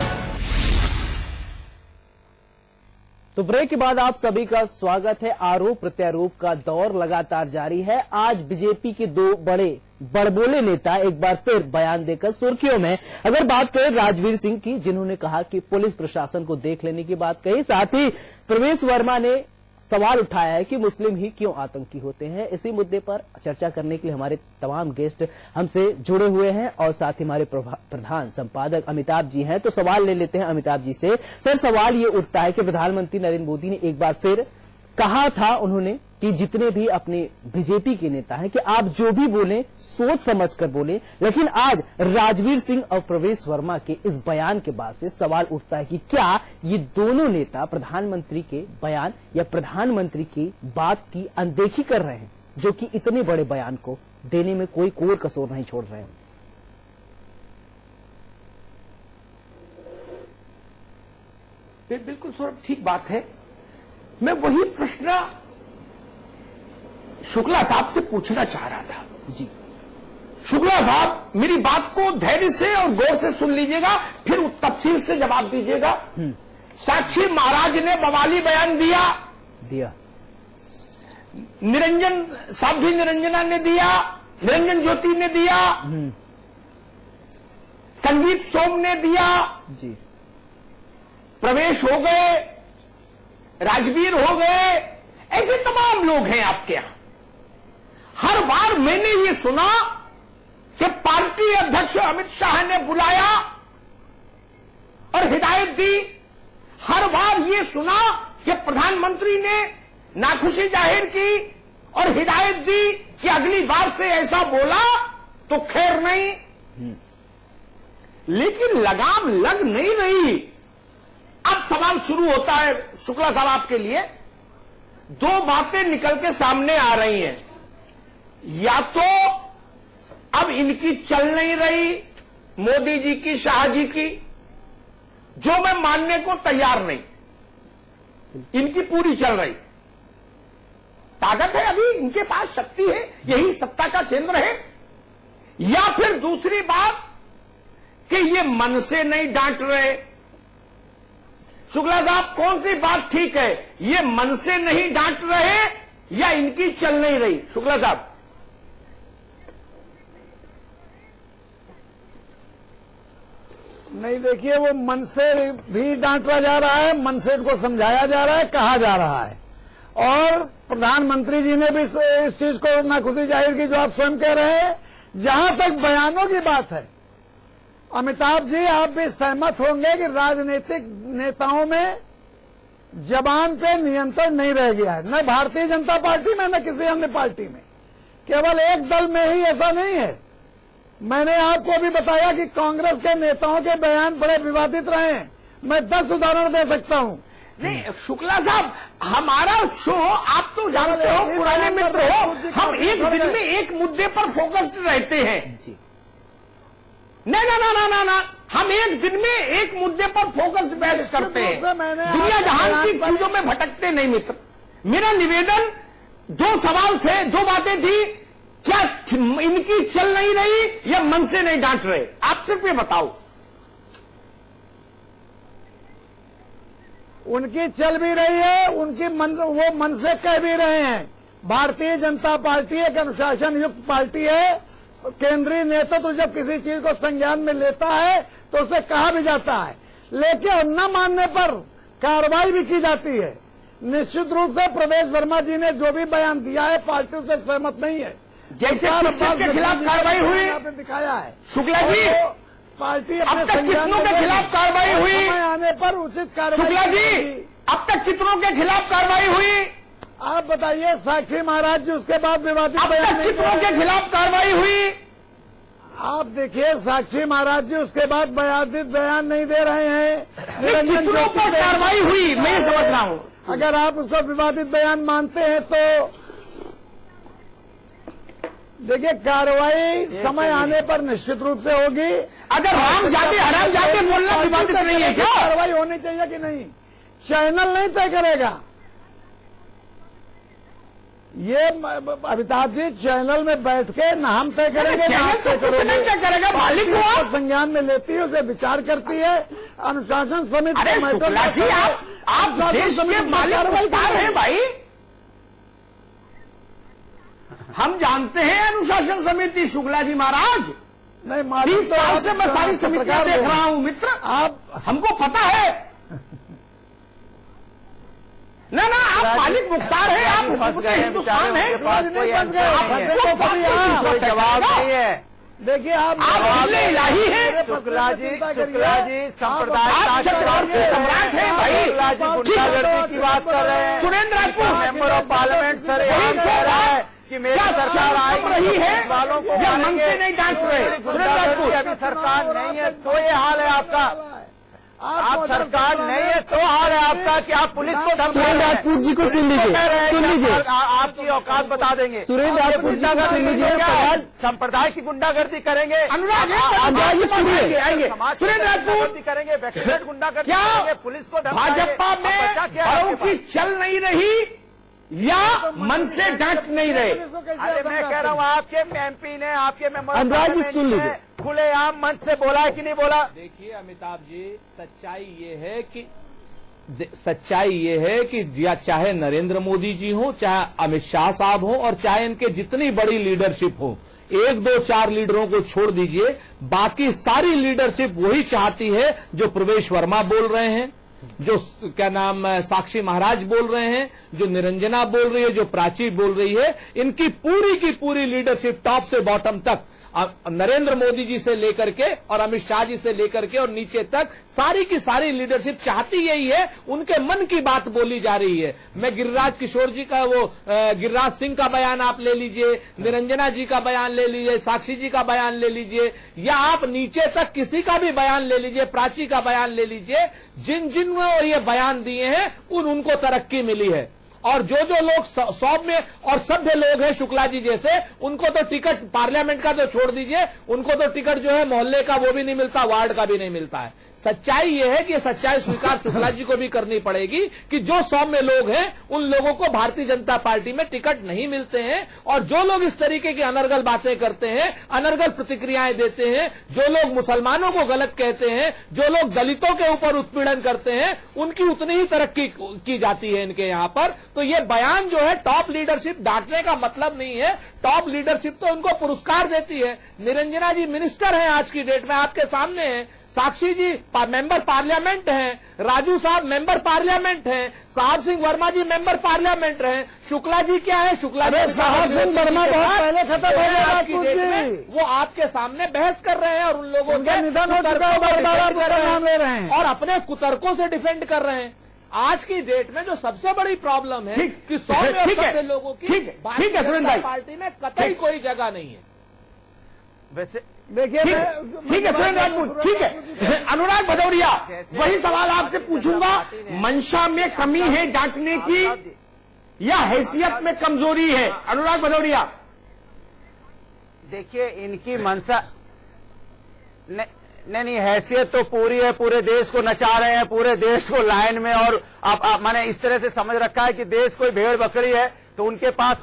Speaker 1: तो ब्रेक के बाद आप सभी का स्वागत है। आरोप प्रत्यारोप का दौर लगातार जारी है। आज बीजेपी के दो बड़े बड़बोले नेता एक बार फिर बयान देकर सुर्खियों में। अगर बात करें राजवीर सिंह की, जिन्होंने कहा कि पुलिस प्रशासन को देख लेने की बात कही, साथ ही प्रवेश वर्मा ने सवाल उठाया है कि मुस्लिम ही क्यों आतंकी होते हैं। इसी मुद्दे पर चर्चा करने के लिए हमारे तमाम गेस्ट हमसे जुड़े हुए हैं और साथ ही हमारे प्रधान संपादक अमिताभ जी हैं। तो सवाल ले लेते हैं अमिताभ जी से। सर, सवाल ये उठता है कि प्रधानमंत्री नरेंद्र मोदी ने एक बार फिर कहा था उन्होंने कि जितने भी अपने बीजेपी के नेता हैं कि आप जो भी बोलें सोच समझ कर बोलें, लेकिन आज राजवीर सिंह और प्रवेश वर्मा के इस बयान के बाद से सवाल उठता है कि क्या ये दोनों नेता प्रधानमंत्री के बयान या प्रधानमंत्री की बात की अनदेखी कर रहे हैं, जो कि इतने बड़े बयान को देने में कोई कोर कसोर नहीं छोड़ रहे हैं।
Speaker 7: बिल्कुल सौरभ, ठीक बात है। मैं वही प्रश्न शुक्ला साहब से पूछना चाह रहा था।
Speaker 1: जी
Speaker 7: शुक्ला साहब, मेरी बात को धैर्य से और गौर से सुन लीजिएगा, फिर तफसील से जवाब दीजिएगा। साक्षी महाराज ने बवाली बयान दिया, निरंजन साध्वी निरंजना ने दिया, निरंजन ज्योति ने दिया, संगीत सोम ने दिया,
Speaker 1: जी
Speaker 7: प्रवेश हो गए, राजवीर हो गए, ऐसे तमाम लोग हैं आपके यहां। हर बार मैंने ये सुना कि पार्टी अध्यक्ष अमित शाह ने बुलाया और हिदायत दी। हर बार ये सुना कि प्रधानमंत्री ने नाखुशी जाहिर की और हिदायत दी कि अगली बार से ऐसा बोला तो खैर नहीं। लेकिन लगाम लग नहीं रही। अब सवाल शुरू होता है शुक्ला साहब आपके लिए। दो बातें निकल के सामने आ रही हैं। या तो अब इनकी चल नहीं रही, मोदी जी की, शाह जी की, जो मैं मानने को तैयार नहीं, इनकी पूरी चल रही। ताकत है, अभी इनके पास शक्ति है, यही सत्ता का केंद्र है। या फिर दूसरी बात कि ये मन से नहीं डांट रहे, शुक्ला साहब, कौन सी बात ठीक है? ये मन से नहीं डांट रहे या इनकी चल नहीं रही? शुक्ला साहब,
Speaker 8: नहीं, देखिए, वो मन से भी डांटा जा रहा है, मन से इनको समझाया जा रहा है, कहा जा रहा है। और प्रधानमंत्री जी ने भी इस चीज को नाखुशी जाहिर की, जो आप स्वयं कह रहे हैं। जहां तक बयानों की बात है, अमिताभ जी, आप भी सहमत होंगे कि राजनीतिक नेताओं में जबान पे नियंत्रण नहीं रह गया है, न भारतीय जनता पार्टी में न किसी अन्य पार्टी में। केवल एक दल में ही ऐसा नहीं है। मैंने आपको अभी बताया कि कांग्रेस के नेताओं के बयान बड़े विवादित रहे हैं। मैं 10 उदाहरण दे सकता हूं।
Speaker 7: नहीं शुक्ला साहब, हमारा शो, आप तो जानते हो, पुराने मित्र हो, हम एक दिन में एक मुद्दे पर फोकस्ड रहते हैं। नहीं, ना, हम एक दिन में एक मुद्दे पर फोकस्ड बहस करते हैं, दुनिया जहान की चीजों में भटकते नहीं मित्र। मेरा निवेदन, 2 सवाल थे, 2 बातें थी। क्या इनकी चल नहीं रही या मन से नहीं डांट रहे? आप सिर्फ ये बताओ।
Speaker 8: उनकी चल भी रही है, वो मन से कह भी रहे हैं। भारतीय जनता पार्टी एक अनुशासन युक्त पार्टी है। केंद्रीय नेतृत्व जब किसी चीज को संज्ञान में लेता है तो उसे कहा भी जाता है, लेकिन न मानने पर कार्रवाई भी की जाती है। निश्चित रूप से प्रवेश वर्मा जी ने जो भी बयान दिया है, पार्टी उससे सहमत नहीं है।
Speaker 7: जैसे के खिलाफ कार्रवाई हुई,
Speaker 8: आपने दिखाया है।
Speaker 7: शुक्ला जी,
Speaker 8: पार्टी
Speaker 7: अब तक कितनों के खिलाफ कार्रवाई हुई?
Speaker 8: आने पर उचित कार्रवाई।
Speaker 7: शुक्ला जी, अब तक कितनों के खिलाफ कार्रवाई हुई?
Speaker 8: आप बताइए। साक्षी महाराज जी उसके बाद विवादित
Speaker 7: अब तक कितनों के खिलाफ कार्रवाई हुई?
Speaker 8: आप देखिए, साक्षी महाराज जी उसके बाद विवादित बयान नहीं दे रहे हैं।
Speaker 7: कितनों पर कार्रवाई हुई, मैं ये समझ रहा हूं।
Speaker 8: अगर आप उसको विवादित बयान मानते हैं तो देखिए, कार्रवाई समय आने पर निश्चित रूप से होगी।
Speaker 7: अगर राम जाते हराम जाते बोलना विवादित नहीं है क्या?
Speaker 8: कार्रवाई होनी चाहिए कि नहीं, चैनल नहीं तय करेगा। ये अमिताभ जी, चैनल में बैठ के न हम तय करेंगे,
Speaker 7: चैनल क्या करेगा? मालिक हुआ,
Speaker 8: संज्ञान में लेती है, उसे विचार करती है, अनुशासन समिति।
Speaker 7: अरे शुक्ला जी, आप देश के मालिक मुख्तार हैं भाई। हम जानते हैं अनुशासन समिति, शुक्ला जी महाराज।
Speaker 8: नहीं,
Speaker 7: 30 साल से मैं सारी समितियां देख रहा हूं मित्र,
Speaker 8: आप
Speaker 7: हमको पता है। ना, आप मालिक मुख्तार है, आप हुकूमत हिंदुस्तान है।
Speaker 9: कोई जवाब नहीं है।
Speaker 8: देखिए, आप
Speaker 7: इलाही है।
Speaker 9: शुक्ला जी, संप्रदाय
Speaker 7: सम्राट है भाई।
Speaker 9: गुंडागर्दी की बात कर रहे हैं।
Speaker 7: Surendra Rajput
Speaker 9: member of parliament sir यही कह रहा है कि मेरी सरकार आई
Speaker 7: रही है
Speaker 9: वालों को
Speaker 7: या मन से नहीं डांट रहे? सुरेंद्र राजपूत,
Speaker 9: अभी सरकार नहीं है तो ये हाल है आपका। आप सरकार नहीं है तो हाल है आपका कि आप पुलिस को धमका रहे हैं।
Speaker 1: राजपूत जी को सुन लीजिए,
Speaker 9: आपकी औकात बता देंगे।
Speaker 1: सुरेंद्र राजपूत जी को सुन लीजिए।
Speaker 9: संप्रदाय की गुंडागर्दी करेंगे,
Speaker 7: अनुराग सुरेंद्र राजपूत
Speaker 9: करेंगे, व्यक्तिगत गुंडागर्दी
Speaker 7: क्या
Speaker 9: करेंगे, पुलिस को
Speaker 7: भाजपा में बड़ों की चल नहीं रही या मन से डांट नहीं रहे?
Speaker 9: अरे मैं कह रहा हूँ, आपके एमपी ने, आपके मेंबर
Speaker 1: अनुराग जी सुन लीजिए,
Speaker 9: खुलेआम मन से बोला है कि नहीं बोला?
Speaker 10: देखिए अमिताभ जी, सच्चाई ये है कि या चाहे नरेंद्र मोदी जी हो, चाहे अमित शाह साहब हो, और चाहे इनके जितनी बड़ी लीडरशिप हो, 1, 2, 4 लीडरों को छोड़ दीजिए, बाकी सारी लीडरशिप वही चाहती है जो प्रवेश वर्मा बोल रहे हैं, जो क्या नाम साक्षी महाराज बोल रहे हैं, जो निरंजना बोल रही है, जो प्राची बोल रही है। इनकी पूरी की पूरी लीडरशिप टॉप से बॉटम तक, नरेंद्र मोदी जी से लेकर के और अमित शाह जी से लेकर के और नीचे तक सारी की सारी लीडरशिप चाहती यही है, उनके मन की बात बोली जा रही है। मैं गिरिराज किशोर जी का, वो गिरिराज सिंह का बयान आप ले लीजिए, निरंजना जी का बयान ले लीजिए, साक्षी जी का बयान ले लीजिए, या आप नीचे तक किसी का भी बयान ले लीजिए, प्राची का बयान ले लीजिए, जिन जिन ये बयान दिए हैं उनको तरक्की मिली है। और जो लोग सौम्य और सभ्य लोग हैं, शुक्ला जी जैसे, उनको तो टिकट पार्लियामेंट का तो छोड़ दीजिए, उनको तो टिकट जो है मोहल्ले का वो भी नहीं मिलता, वार्ड का भी नहीं मिलता है। सच्चाई ये है कि ये सच्चाई स्वीकार शुक्ला जी को भी करनी पड़ेगी कि जो सौम्य लोग हैं उन लोगों को भारतीय जनता पार्टी में टिकट नहीं मिलते हैं, और जो लोग इस तरीके की अनर्गल बातें करते हैं, अनर्गल प्रतिक्रियाएं देते हैं, जो लोग मुसलमानों को गलत कहते हैं, जो लोग दलितों के ऊपर उत्पीड़न करते हैं, उनकी उतनी ही तरक्की की जाती है इनके यहां पर। तो ये बयान जो है टॉप लीडरशिप डांटने का मतलब नहीं है, टॉप लीडरशिप तो उनको पुरस्कार देती है। निरंजना जी मिनिस्टर हैं आज की डेट में, आपके सामने हैं। साक्षी जी मेंबर पार्लियामेंट हैं, राजू साहब मेंबर पार्लियामेंट हैं, साहब सिंह वर्मा जी मेंबर पार्लियामेंट हैं, शुक्ला जी क्या है? शुक्ला जी
Speaker 8: साहब सिंह वर्मा बहुत पहले खत्म हो गया राजपूत जी।
Speaker 10: वो आपके सामने बहस कर रहे हैं और उन लोगों
Speaker 8: के निधन हो चुका है, नाम ले रहे हैं
Speaker 10: और अपने कुतर्कों से डिफेंड कर रहे हैं। आज की डेट में जो सबसे बड़ी प्रॉब्लम है कि 100 लोगों की भारतीय पार्टी में कतई कोई जगह नहीं है।
Speaker 9: वैसे
Speaker 8: देखिए
Speaker 7: ठीक है सुरेंद्र राजपूत, ठीक है। अनुराग भदौरिया, वही सवाल आपसे पूछूंगा, मंशा में कमी है डांटने की या हैसियत में कमजोरी है? अनुराग भदौरिया,
Speaker 9: देखिए इनकी मंशा नहीं, हैसियत तो पूरी है, पूरे देश को नचा रहे हैं, पूरे देश को लाइन में, और आप मैंने इस तरह से समझ रखा है कि देश कोई भेड़ बकरी है तो उनके पास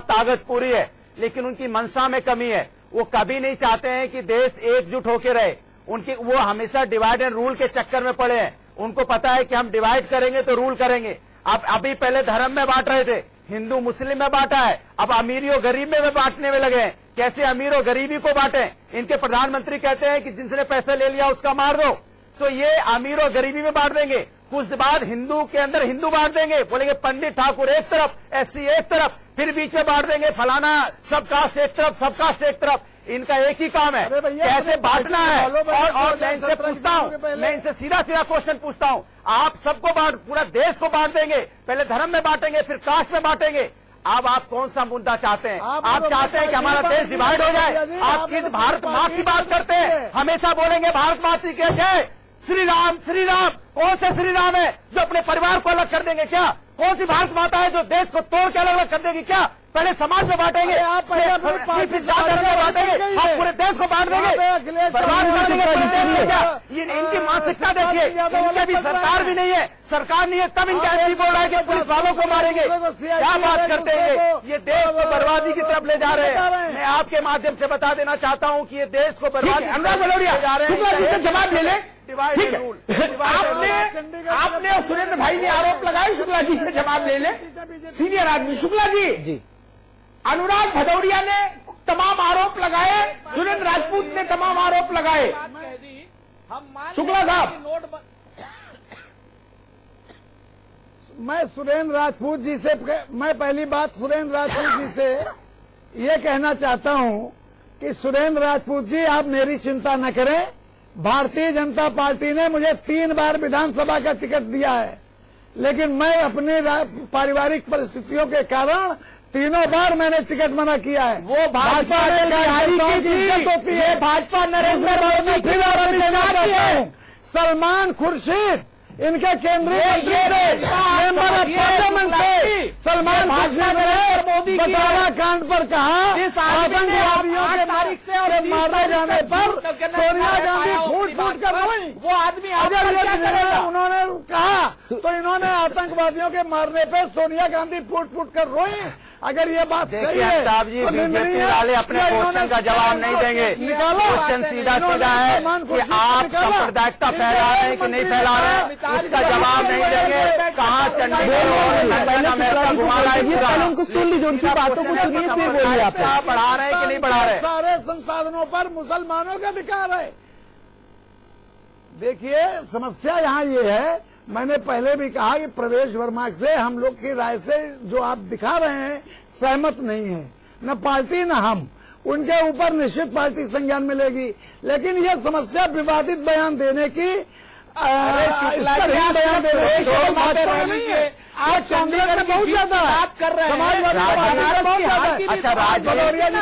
Speaker 9: ताकत पूरी है, लेकिन उनकी मंशा में कमी है। वो कभी नहीं चाहते हैं कि देश एकजुट होकर रहे। वो हमेशा डिवाइड एंड रूल के चक्कर में पड़े हैं। उनको पता है कि हम डिवाइड करेंगे तो रूल करेंगे। अब अभी पहले धर्म में बांट रहे थे, हिंदू मुस्लिम में बांटा है, अब अमीरी और गरीब में बांटने में लगे हैं। कैसे अमीर और गरीबी को बांटे? इनके प्रधानमंत्री कहते हैं कि जिसने पैसे ले लिया उसका मार दो, तो ये अमीर और गरीबी में बांट देंगे। कुछ बाद हिंदू के अंदर हिंदू बांट देंगे, बोलेंगे पंडित ठाकुर एक तरफ, एससी एक तरफ, फिर बीच में बांट देंगे फलाना सब कास्ट एक तरफ, सब कास्ट एक तरफ। इनका एक ही काम है कैसे बांटना है। और मैं इनसे पूछता हूं, मैं इनसे सीधा क्वेश्चन पूछता हूं, आप सबको पूरा देश को बांट देंगे, पहले धर्म में बांटेंगे, फिर कास्ट में बांटेंगे। अब आप कौन सा मुद्दा चाहते हैं? आप चाहते हैं कि हमारा देश डिवाइड हो जाए? आप किस भारत माँ की बात करते हैं? हमेशा बोलेंगे भारत माता की जय, श्री राम श्री राम। कौन से श्री राम है जो अपने परिवार को अलग कर देंगे क्या? कौन सी भारत माता है जो देश को तोड़ के अलग अलग कर देगी क्या? पहले समाज में बांटेंगे, आप बांटेंगे, आप पूरे देश को बांट देंगे, बर्बाद कर देंगे पूरे देश में क्या? ये इनकी मानसिकता देखिए, इनके भी सरकार भी नहीं है, सरकार नहीं है, तब इनका एमपी बोल रहा है कि पुलिस वालों को मारेंगे। क्या बात करते हैं? ये देश को बर्बादी की तरफ ले जा रहे हैं। मैं आपके माध्यम से बता देना चाहता हूँ कि ये देश को बर्बादी
Speaker 7: अनुराग भदौरिया जवाब ले लें। ठीक है, आपने और सुरेंद्र भाई ने आरोप लगाए, शुक्ला जी से जवाब ले लें। सीनियर आदमी शुक्ला जी, अनुराग भदौरिया ने तमाम आरोप लगाए, सुरेंद्र राजपूत ने तमाम आरोप लगाए। शुक्ला साहब,
Speaker 8: मैं सुरेंद्र राजपूत जी से, मैं पहली बात सुरेंद्र राजपूत जी से ये कहना चाहता हूं कि सुरेंद्र राजपूत जी आप मेरी चिंता न करें। भारतीय जनता पार्टी ने मुझे 3 बार विधानसभा का टिकट दिया है, लेकिन मैं अपने पारिवारिक परिस्थितियों के कारण 3 बार मैंने टिकट मना किया है।
Speaker 7: वो भाजपा
Speaker 8: होती है, भाजपा नरेंद्र मोदी, सलमान खुर्शीद इनके केंद्रीय मंत्री मेंबर ऑफ पार्लियामेंट थे। सलमान खुर्शीद ने बटाला कांड पर कहा आतंकवादियों के मारे जाने पर सोनिया गांधी फूट फूट कर रोई।
Speaker 7: वो आदमी
Speaker 8: अगर ये उन्होंने कहा तो इन्होंने आतंकवादियों के मारने पर सोनिया गांधी फूट फूट कर रोई। अगर ये बात सही है
Speaker 9: साहब जी, बीजेपी वाले अपने क्वेश्चन का जवाब नहीं देंगे। क्वेश्चन सीधा सीधा है कि आप सांप्रदायिकता फैला रहे हैं कि नहीं फैला रहे हैं, इसका जवाब नहीं देंगे। कहाँ चंडीगढ़ अमेरिका घुमा रहा है,
Speaker 1: उनको सुन लीजिए, उनकी बातों को सुनिए, फिर बोलिए आप
Speaker 9: बढ़ा रहे हैं कि नहीं बढ़ा रहे?
Speaker 8: सारे संसाधनों पर मुसलमानों का अधिकार है। देखिए समस्या यहाँ ये है, मैंने पहले भी कहा कि प्रवेश वर्मा से हम लोग की राय से जो आप दिखा रहे हैं सहमत नहीं है, न पार्टी न हम। उनके ऊपर निश्चित पार्टी संज्ञान में लेगी, लेकिन ये समस्या विवादित बयान देने की, बयान देने की
Speaker 7: आज कांग्रेस में बहुत ज्यादा
Speaker 10: बात कर रहे हैं।
Speaker 7: समाजवादी पार्टी में बहुत ज्यादा है।
Speaker 9: अच्छा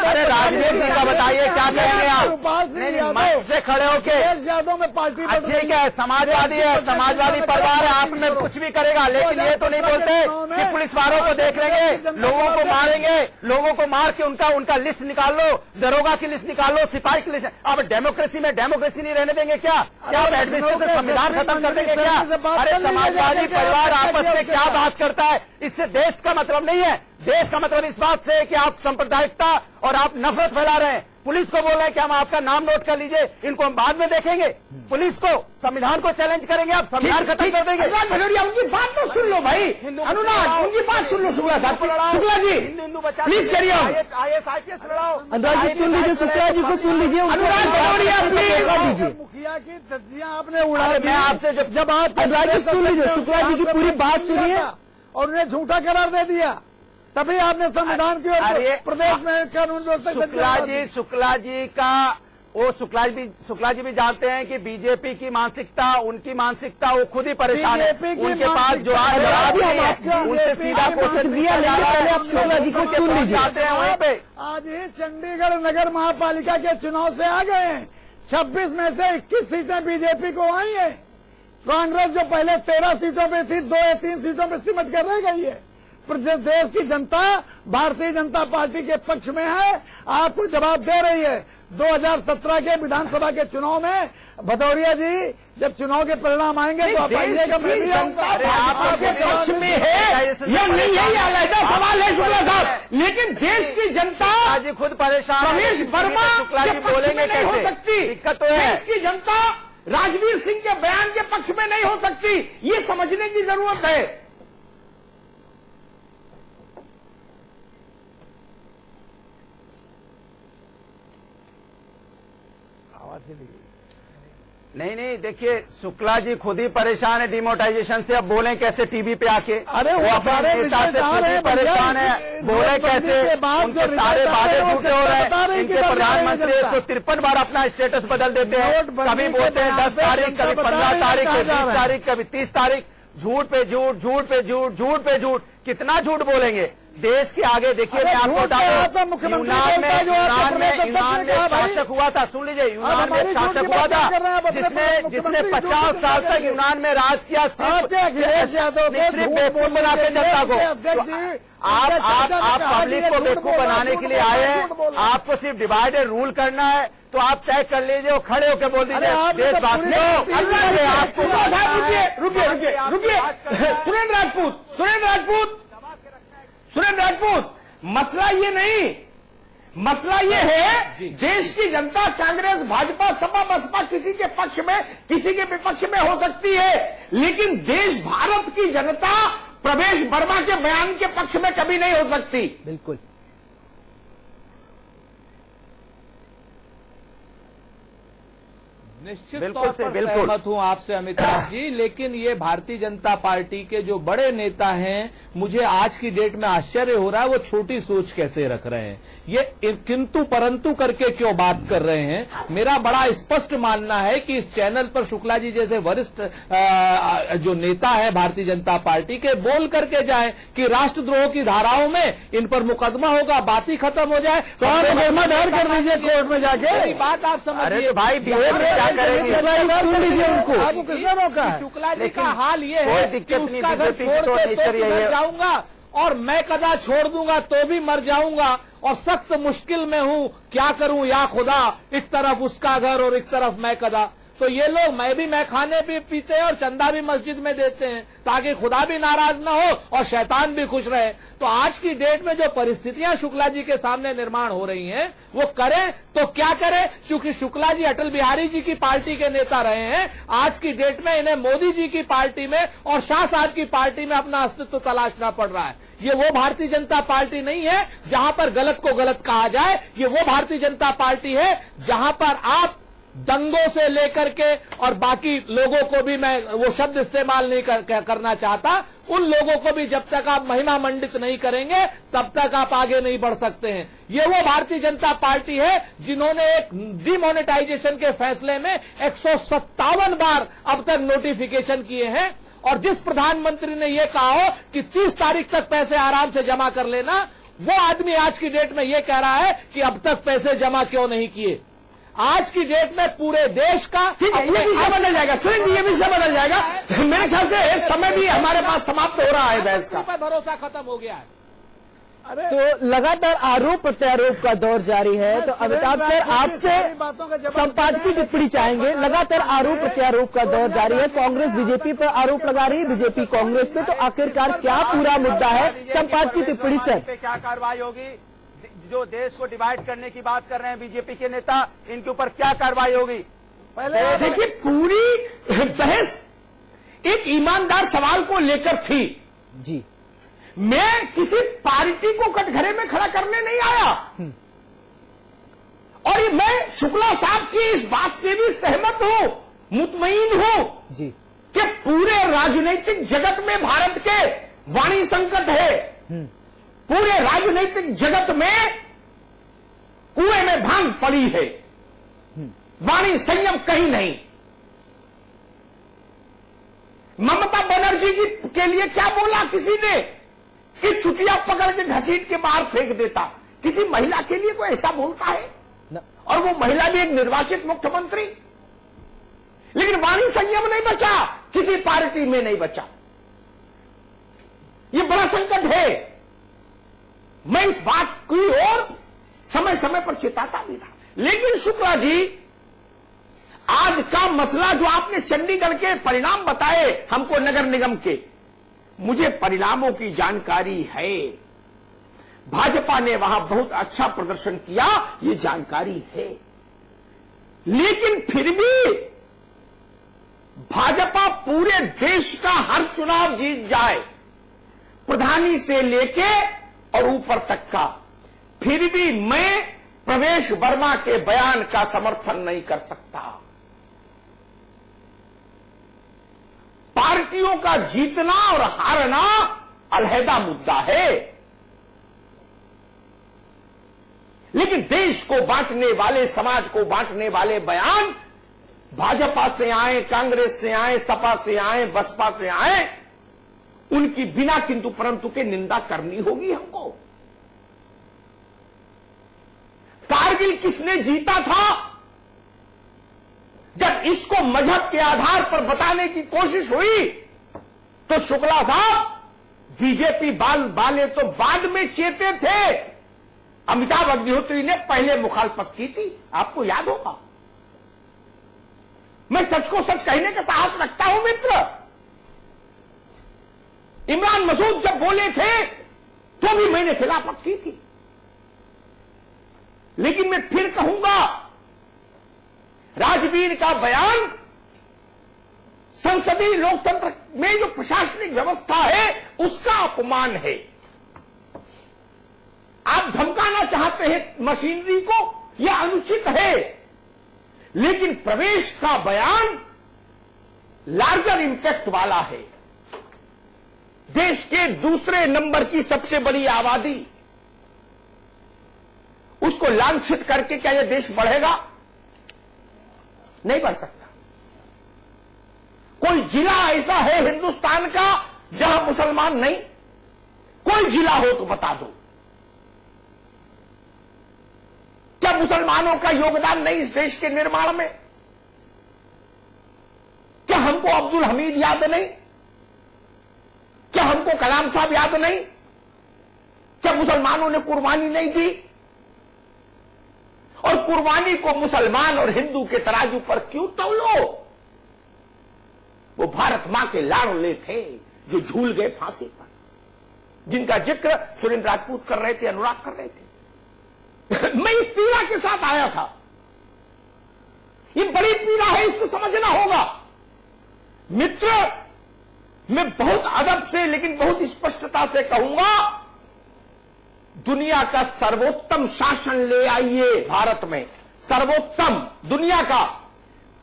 Speaker 9: अरे राजनीति का बताइए क्या करेंगे आप? नहीं, मंच से खड़े होके
Speaker 8: यादव में पार्टी
Speaker 9: ठीक है, समाजवादी है, समाजवादी परिवार है, आप में कुछ भी करेगा, लेकिन ये तो नहीं बोलते कि पुलिस वालों को देख लेंगे, लोगों को मारेंगे, लोगों को मार के उनका लिस्ट निकाल लो, दरोगा की लिस्ट निकाल लो, सिपाही की लिस्ट। अब डेमोक्रेसी में डेमोक्रेसी नहीं रहने देंगे क्या? क्या एडमिनिस्ट्रेशन संविधान खत्म कर देंगे क्या? अरे समाजवादी परिवार आपस में क्या बात करता है? इससे देश का मतलब नहीं है। देश का मतलब इस बात से है कि आप सांप्रदायिकता और आप नफरत फैला रहे हैं। पुलिस को बोल रहे हैं कि हम आपका नाम नोट कर लीजिए, इनको हम बाद में देखेंगे। पुलिस को, संविधान को चैलेंज करेंगे, आप संविधान खत्म कर देंगे।
Speaker 7: अनुराग भदौरिया, उनकी बात तो सुन लो भाई। अनुराग, उनकी बात सुन लो। शुक्ला साहब, शुक्ला जी
Speaker 9: हिंदू बचा
Speaker 7: प्लीज करिए।
Speaker 9: IAS IPS लड़ाओ।
Speaker 1: अनुराग जी सुन लीजिए, शुक्ला जी को सुन लीजिए।
Speaker 7: अनुराग भदौरिया प्लीज।
Speaker 8: मुखिया की धज्जियां आपने उड़ा दी।
Speaker 9: मैं आपसे जब आप
Speaker 1: अनुराग जी सुन लीजिए, शुक्ला जी की पूरी बात सुनिए।
Speaker 8: और उन्हें झूठा करार दे दिया, तभी आपने संविधान की और प्रदेश में कानून व्यवस्था।
Speaker 9: शुक्ला जी का वो शुक्ला जी भी जानते हैं कि बीजेपी की मानसिकता, उनकी मानसिकता, वो खुद ही परेशान है। उनके पास जो उनसे सीधा क्वेश्चन दिया जा रहा है। आप शुक्ला जी को सुन लीजिए। जाते हैं वहीं पे।
Speaker 8: आज ही चंडीगढ़ नगर महापालिका के चुनाव से आ गए हैं। 26 में से 21 सीटें बीजेपी को आई है। कांग्रेस जो पहले 13 सीटों पे थी, 2 या 3 सीटों पे सिमट कर रह गई है। देश की जनता भारतीय जनता पार्टी के पक्ष में है, आपको जवाब दे रही है। 2017 के विधानसभा के चुनाव में भदौरिया जी जब चुनाव के परिणाम आएंगे तो आप आइएगा, मैं भी आऊंगा।
Speaker 7: आपके पक्ष में है या नहीं है, ये अलग सवाल है शुक्ला साहब। लेकिन देश की जनता
Speaker 9: जी खुद परेशान,
Speaker 7: रमेश वर्मा
Speaker 9: शुक्ला जी बोलेंगे
Speaker 7: नहीं हो
Speaker 9: कैसे?
Speaker 7: सकती।
Speaker 9: दिक्कत तो है।
Speaker 7: देश की जनता राजवीर सिंह के बयान के पक्ष में नहीं हो सकती, ये समझने की जरूरत है।
Speaker 9: नहीं, देखिए शुक्ला जी खुद ही परेशान है डिमोनेटाइजेशन से। अब बोले कैसे टीवी पे आके?
Speaker 8: अरे वो सारे
Speaker 9: नेता से खुद ही परेशान है, बोले कैसे? उनके सारे वादे झूठे हो रहे हैं। इनके प्रधानमंत्री 153 बार अपना स्टेटस बदल देते हैं। कभी बोलते हैं 10 तारीख, कभी 15 तारीख, कभी 20 तारीख, कभी 30 तारीख। झूठ पे झूठ, झूठ पे झूठ, झूठ पे झूठ। कितना झूठ बोलेंगे देश के आगे? देखिए मैं आपको बताऊं, यूनान में शासक हुआ था, सुन लीजिए, यूनान में शासक हुआ था जिसने 50 साल तक यूनान में राज किया, सिर्फ बेवकूफ बना के जनता को। आप पब्लिक को बेवकूफ बनाने के लिए आए हैं। आपको सिर्फ डिवाइड एंड रूल करना है, तो आप तय कर लीजिए और खड़े होकर बोल दीजिए देशवासियों।
Speaker 7: रुकिए सुरेंद्र राजपूत, मसला ये नहीं, मसला ये है देश की जनता कांग्रेस, भाजपा, सपा, बसपा किसी के पक्ष में, किसी के विपक्ष में हो सकती है, लेकिन देश भारत की जनता प्रवेश वर्मा के बयान के पक्ष में कभी नहीं हो सकती।
Speaker 1: बिल्कुल
Speaker 10: निश्चित तौर पर सहमत हूं आपसे अमिताभ जी, लेकिन ये भारतीय जनता पार्टी के जो बड़े नेता हैं, मुझे आज की डेट में आश्चर्य हो रहा है वो छोटी सोच कैसे रख रहे हैं। ये किंतु परंतु करके क्यों बात कर रहे हैं? मेरा बड़ा स्पष्ट मानना है कि इस चैनल पर शुक्ला जी जैसे वरिष्ठ जो नेता है भारतीय जनता पार्टी के, बोल करके जाए कि राष्ट्रद्रोह की धाराओं में इन पर मुकदमा होगा, बात ही खत्म हो जाए।
Speaker 8: तो आप मुकदमा दायर कर दीजिए कोर्ट में जाके।
Speaker 10: मेरी बात आप समझिए
Speaker 9: भाई,
Speaker 8: आपको किसने रोका है?
Speaker 10: शुक्ला जी का हाल ये है कि उसका घर छोड़ के तो मर जाऊंगा और मैं कदा छोड़ दूंगा तो भी मर जाऊंगा और सख्त मुश्किल में हूं, क्या करूं या खुदा, एक तरफ उसका घर और एक तरफ मैं कदा। तो ये लोग मैं खाने भी पीते हैं और चंदा भी मस्जिद में देते हैं ताकि खुदा भी नाराज ना हो और शैतान भी खुश रहे। तो आज की डेट में जो परिस्थितियां शुक्ला जी के सामने निर्माण हो रही हैं, वो करें तो क्या करें? क्योंकि शुक्ला जी अटल बिहारी जी की पार्टी के नेता रहे हैं, आज की डेट में इन्हें मोदी जी की पार्टी में और शाह साहब की पार्टी में अपना अस्तित्व तलाशना पड़ रहा है। ये वो भारतीय जनता पार्टी नहीं है जहां पर गलत को गलत कहा जाए, ये वो भारतीय जनता पार्टी है जहां पर आप दंगों से लेकर के और बाकी लोगों को भी, मैं वो शब्द इस्तेमाल नहीं करना चाहता, उन लोगों को भी जब तक आप महिमा मंडित नहीं करेंगे तब तक आप आगे नहीं बढ़ सकते हैं। ये वो भारतीय जनता पार्टी है जिन्होंने एक डिमोनेटाइजेशन के फैसले में 157 बार अब तक नोटिफिकेशन किए हैं और जिस प्रधानमंत्री ने यह कहा हो कि 30 तारीख तक पैसे आराम से जमा कर लेना, वो आदमी आज की डेट में यह कह रहा है कि अब तक पैसे जमा क्यों नहीं किए। आज की डेट में पूरे देश का
Speaker 7: ठीक है, ये विषय बदल जाएगा सुरेंद्र जी, ये विषय बदल जाएगा। मेरे ख्याल से समय भी हमारे पास समाप्त हो रहा है बहस का।
Speaker 10: पर भरोसा खत्म हो गया है।
Speaker 1: तो लगातार आरोप प्रत्यारोप का दौर जारी है। तो अमिताभ सर, आपसे संपादकीय टिप्पणी चाहेंगे। लगातार आरोप प्रत्यारोप का दौर जारी है। कांग्रेस बीजेपी पर आरोप लगा रही है, बीजेपी कांग्रेस पे। तो आखिरकार क्या पूरा मुद्दा है? संपादकीय टिप्पणी सर।
Speaker 9: क्या कार्रवाई होगी? जो देश को डिवाइड करने की बात कर रहे हैं बीजेपी के नेता, इनके ऊपर क्या कार्रवाई होगी?
Speaker 7: पहले देखिए, पूरी बहस एक ईमानदार सवाल को लेकर थी
Speaker 1: जी।
Speaker 7: मैं किसी पार्टी को कटघरे में खड़ा करने नहीं आया, और ये मैं शुक्ला साहब की इस बात से भी सहमत हूं, मुतमईन हूं
Speaker 1: जी
Speaker 7: कि पूरे राजनीतिक जगत में भारत के वाणी संकट है। पूरे राजनीतिक जगत में कुएं में भांग पड़ी है, वाणी संयम कहीं नहीं। ममता बनर्जी के लिए क्या बोला किसी ने कि छुट्टियां पकड़ के घसीट के बाहर फेंक देता। किसी महिला के लिए कोई ऐसा बोलता है? और वो महिला भी एक निर्वाचित मुख्यमंत्री। लेकिन वाणी संयम नहीं बचा, किसी पार्टी में नहीं बचा। ये बड़ा संकट है। मैं इस बात की ओर समय समय पर चेताता भी रहा। लेकिन शुक्ला जी, आज का मसला जो आपने चंडीगढ़ के परिणाम बताए हमको नगर निगम के, मुझे परिणामों की जानकारी है। भाजपा ने वहां बहुत अच्छा प्रदर्शन किया, ये जानकारी है। लेकिन फिर भी भाजपा पूरे देश का हर चुनाव जीत जाए, प्रधानी से लेके और ऊपर तक का, फिर भी मैं प्रवेश वर्मा के बयान का समर्थन नहीं कर सकता। पार्टियों का जीतना और हारना अलहदा मुद्दा है, लेकिन देश को बांटने वाले, समाज को बांटने वाले बयान भाजपा से आए, कांग्रेस से आए, सपा से आए, बसपा से आए, उनकी बिना किंतु परंतु के निंदा करनी होगी हमको। कारगिल किसने जीता था? जब इसको मजहब के आधार पर बताने की कोशिश हुई तो शुक्ला साहब, बीजेपी वाले तो बाद में चेते थे। अमिताभ अग्निहोत्री ने पहले मुखालफत की थी, आपको याद होगा। मैं सच को सच कहने का साहस रखता हूं मित्र। इमरान मसूद जब बोले थे तो भी मैंने खिलाफत की थी। लेकिन मैं फिर कहूंगा, राजवीर का बयान संसदीय लोकतंत्र में जो प्रशासनिक व्यवस्था है उसका अपमान है। आप धमकाना चाहते हैं मशीनरी को, यह अनुचित है। लेकिन प्रवेश का बयान लार्जर इंपैक्ट वाला है। देश के दूसरे नंबर की सबसे बड़ी आबादी, उसको लांछित करके क्या यह देश बढ़ेगा? नहीं बढ़ सकता। कोई जिला ऐसा है हिंदुस्तान का जहां मुसलमान नहीं? कोई जिला हो तो बता दो। क्या मुसलमानों का योगदान नहीं इस देश के निर्माण में? क्या हमको अब्दुल हमीद याद नहीं? क्या हमको कलाम साहब याद नहीं? क्या मुसलमानों ने कुर्बानी नहीं दी? और कुर्बानी को मुसलमान और हिंदू के तराजू पर क्यों तौलो? वो भारत मां के लाडले थे जो झूल गए फांसी पर, जिनका जिक्र सुरेंद्र राजपूत कर रहे थे, अनुराग कर रहे थे। मैं इस पीड़ा के साथ आया था। ये बड़ी पीड़ा है, इसको समझना होगा मित्र। मैं बहुत अदब से लेकिन बहुत स्पष्टता से कहूंगा, दुनिया का सर्वोत्तम शासन ले आइए भारत में, सर्वोत्तम दुनिया का।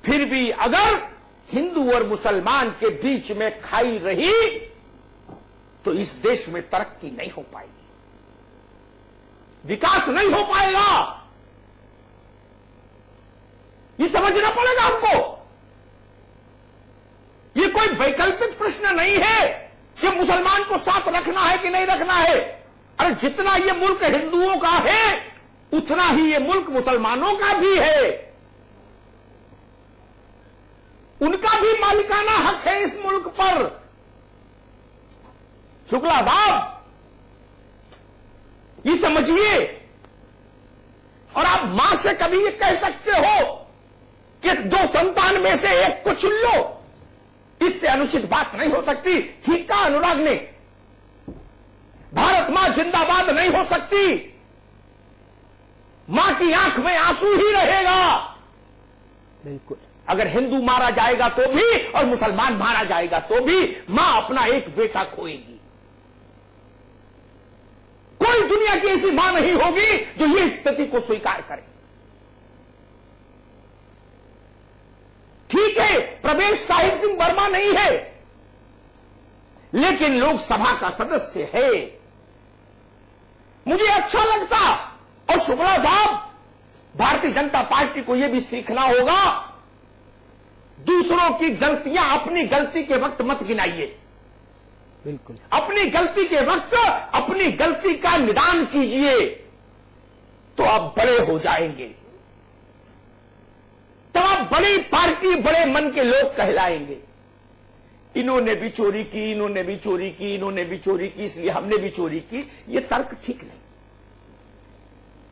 Speaker 7: फिर भी अगर हिंदू और मुसलमान के बीच में खाई रही तो इस देश में तरक्की नहीं हो पाएगी, विकास नहीं हो पाएगा। ये समझना पड़ेगा हमको। ये कोई वैकल्पिक प्रश्न नहीं है कि मुसलमान को साथ रखना है कि नहीं रखना है। अरे जितना ये मुल्क हिंदुओं का है उतना ही ये मुल्क मुसलमानों का भी है। उनका भी मालिकाना हक है इस मुल्क पर। शुक्ला साहब, ये समझिए। और आप मां से कभी ये कह सकते हो कि 2 संतान में से एक को चुन लो, इससे अनुचित बात नहीं हो सकती। ठीक कहा अनुराग ने, भारत मां जिंदाबाद नहीं हो सकती। मां की आंख में आंसू ही रहेगा।
Speaker 1: बिल्कुल।
Speaker 7: अगर हिंदू मारा जाएगा तो भी और मुसलमान मारा जाएगा तो भी मां अपना एक बेटा खोएगी। कोई दुनिया की ऐसी मां नहीं होगी जो ये स्थिति को स्वीकार करे। ठीक है, प्रवेश साहिब सिंह वर्मा नहीं है, लेकिन लोकसभा का सदस्य है। मुझे अच्छा लगता। और शुक्ला साहब, भारतीय जनता पार्टी को यह भी सीखना होगा, दूसरों की गलतियां अपनी गलती के वक्त मत गिनाइए।
Speaker 1: बिल्कुल।
Speaker 7: अपनी गलती के वक्त अपनी गलती का निदान कीजिए, तो आप बड़े हो जाएंगे। तब आप बड़ी पार्टी, बड़े मन के लोग कहलाएंगे। इन्होंने भी चोरी की, इन्होंने भी चोरी की, इन्होंने भी चोरी की, इसलिए हमने भी चोरी की। ये तर्क ठीक नहीं,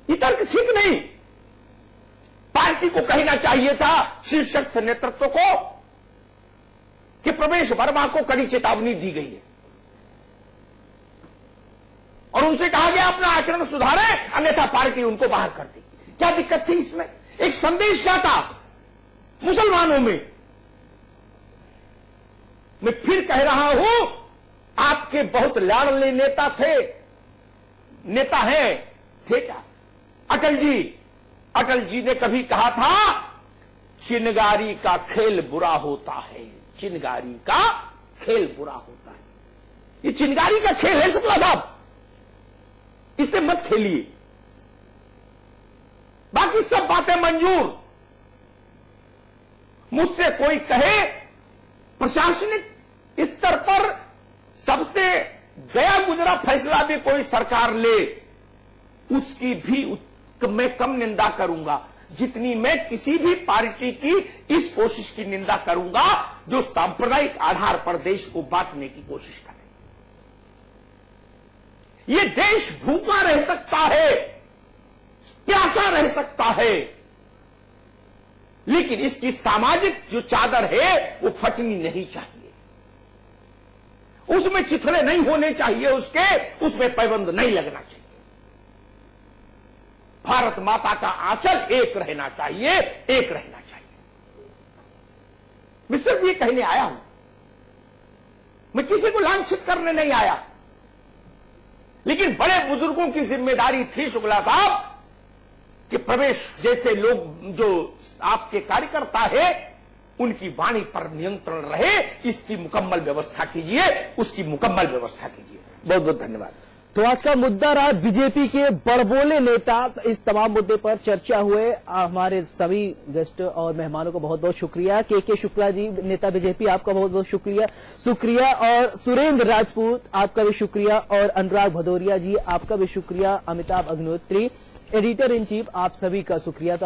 Speaker 7: ये तर्क ठीक नहीं। पार्टी को कहना चाहिए था, शीर्षस्थ नेतृत्व को, कि प्रवेश वर्मा को कड़ी चेतावनी दी गई है और उनसे कहा गया अपना आचरण सुधारे, अन्यथा पार्टी उनको बाहर कर दी। क्या दिक्कत थी इसमें? एक संदेश जाता मुसलमानों में। मैं फिर कह रहा हूं, आपके बहुत लाडले नेता थे क्या? अटल जी ने कभी कहा था, चिनगारी का खेल बुरा होता है, चिनगारी का खेल बुरा होता है। ये चिनगारी का खेल है शुक्ला साहब, इससे मत खेलिए। बाकी सब बातें मंजूर। मुझसे कोई कहे प्रशासनिक स्तर पर सबसे गया गुजरा फैसला भी कोई सरकार ले, उसकी भी मैं कम निंदा करूंगा जितनी मैं किसी भी पार्टी की इस कोशिश की निंदा करूंगा जो सांप्रदायिक आधार पर देश को बांटने की कोशिश करे। ये देश भूखा रह सकता है, प्यासा रह सकता है, लेकिन इसकी सामाजिक जो चादर है वो फटनी नहीं चाहिए, उसमें चिथड़े नहीं होने चाहिए, उसमें पैबंद नहीं लगना चाहिए। भारत माता का आंचल एक रहना चाहिए, एक रहना चाहिए। मैं सिर्फ ये कहने आया हूं, मैं किसी को लांछित करने नहीं आया, लेकिन बड़े बुजुर्गों की जिम्मेदारी थी शुक्ला साहब कि प्रवेश जैसे लोग जो आपके कार्यकर्ता है उनकी वाणी पर नियंत्रण रहे, इसकी मुकम्मल व्यवस्था कीजिए, उसकी मुकम्मल व्यवस्था कीजिए। बहुत बहुत धन्यवाद।
Speaker 1: तो आज का मुद्दा रहा बीजेपी के बड़बोले नेता। इस तमाम मुद्दे पर चर्चा हुए। हमारे सभी गेस्ट और मेहमानों को बहुत बहुत शुक्रिया। के शुक्ला जी, नेता बीजेपी, आपका बहुत बहुत शुक्रिया। और सुरेंद्र राजपूत, आपका भी शुक्रिया। और अनुराग भदौरिया जी, आपका भी शुक्रिया। Amitabh Agnihotri, editor in chief, आप सभी का शुक्रिया। तो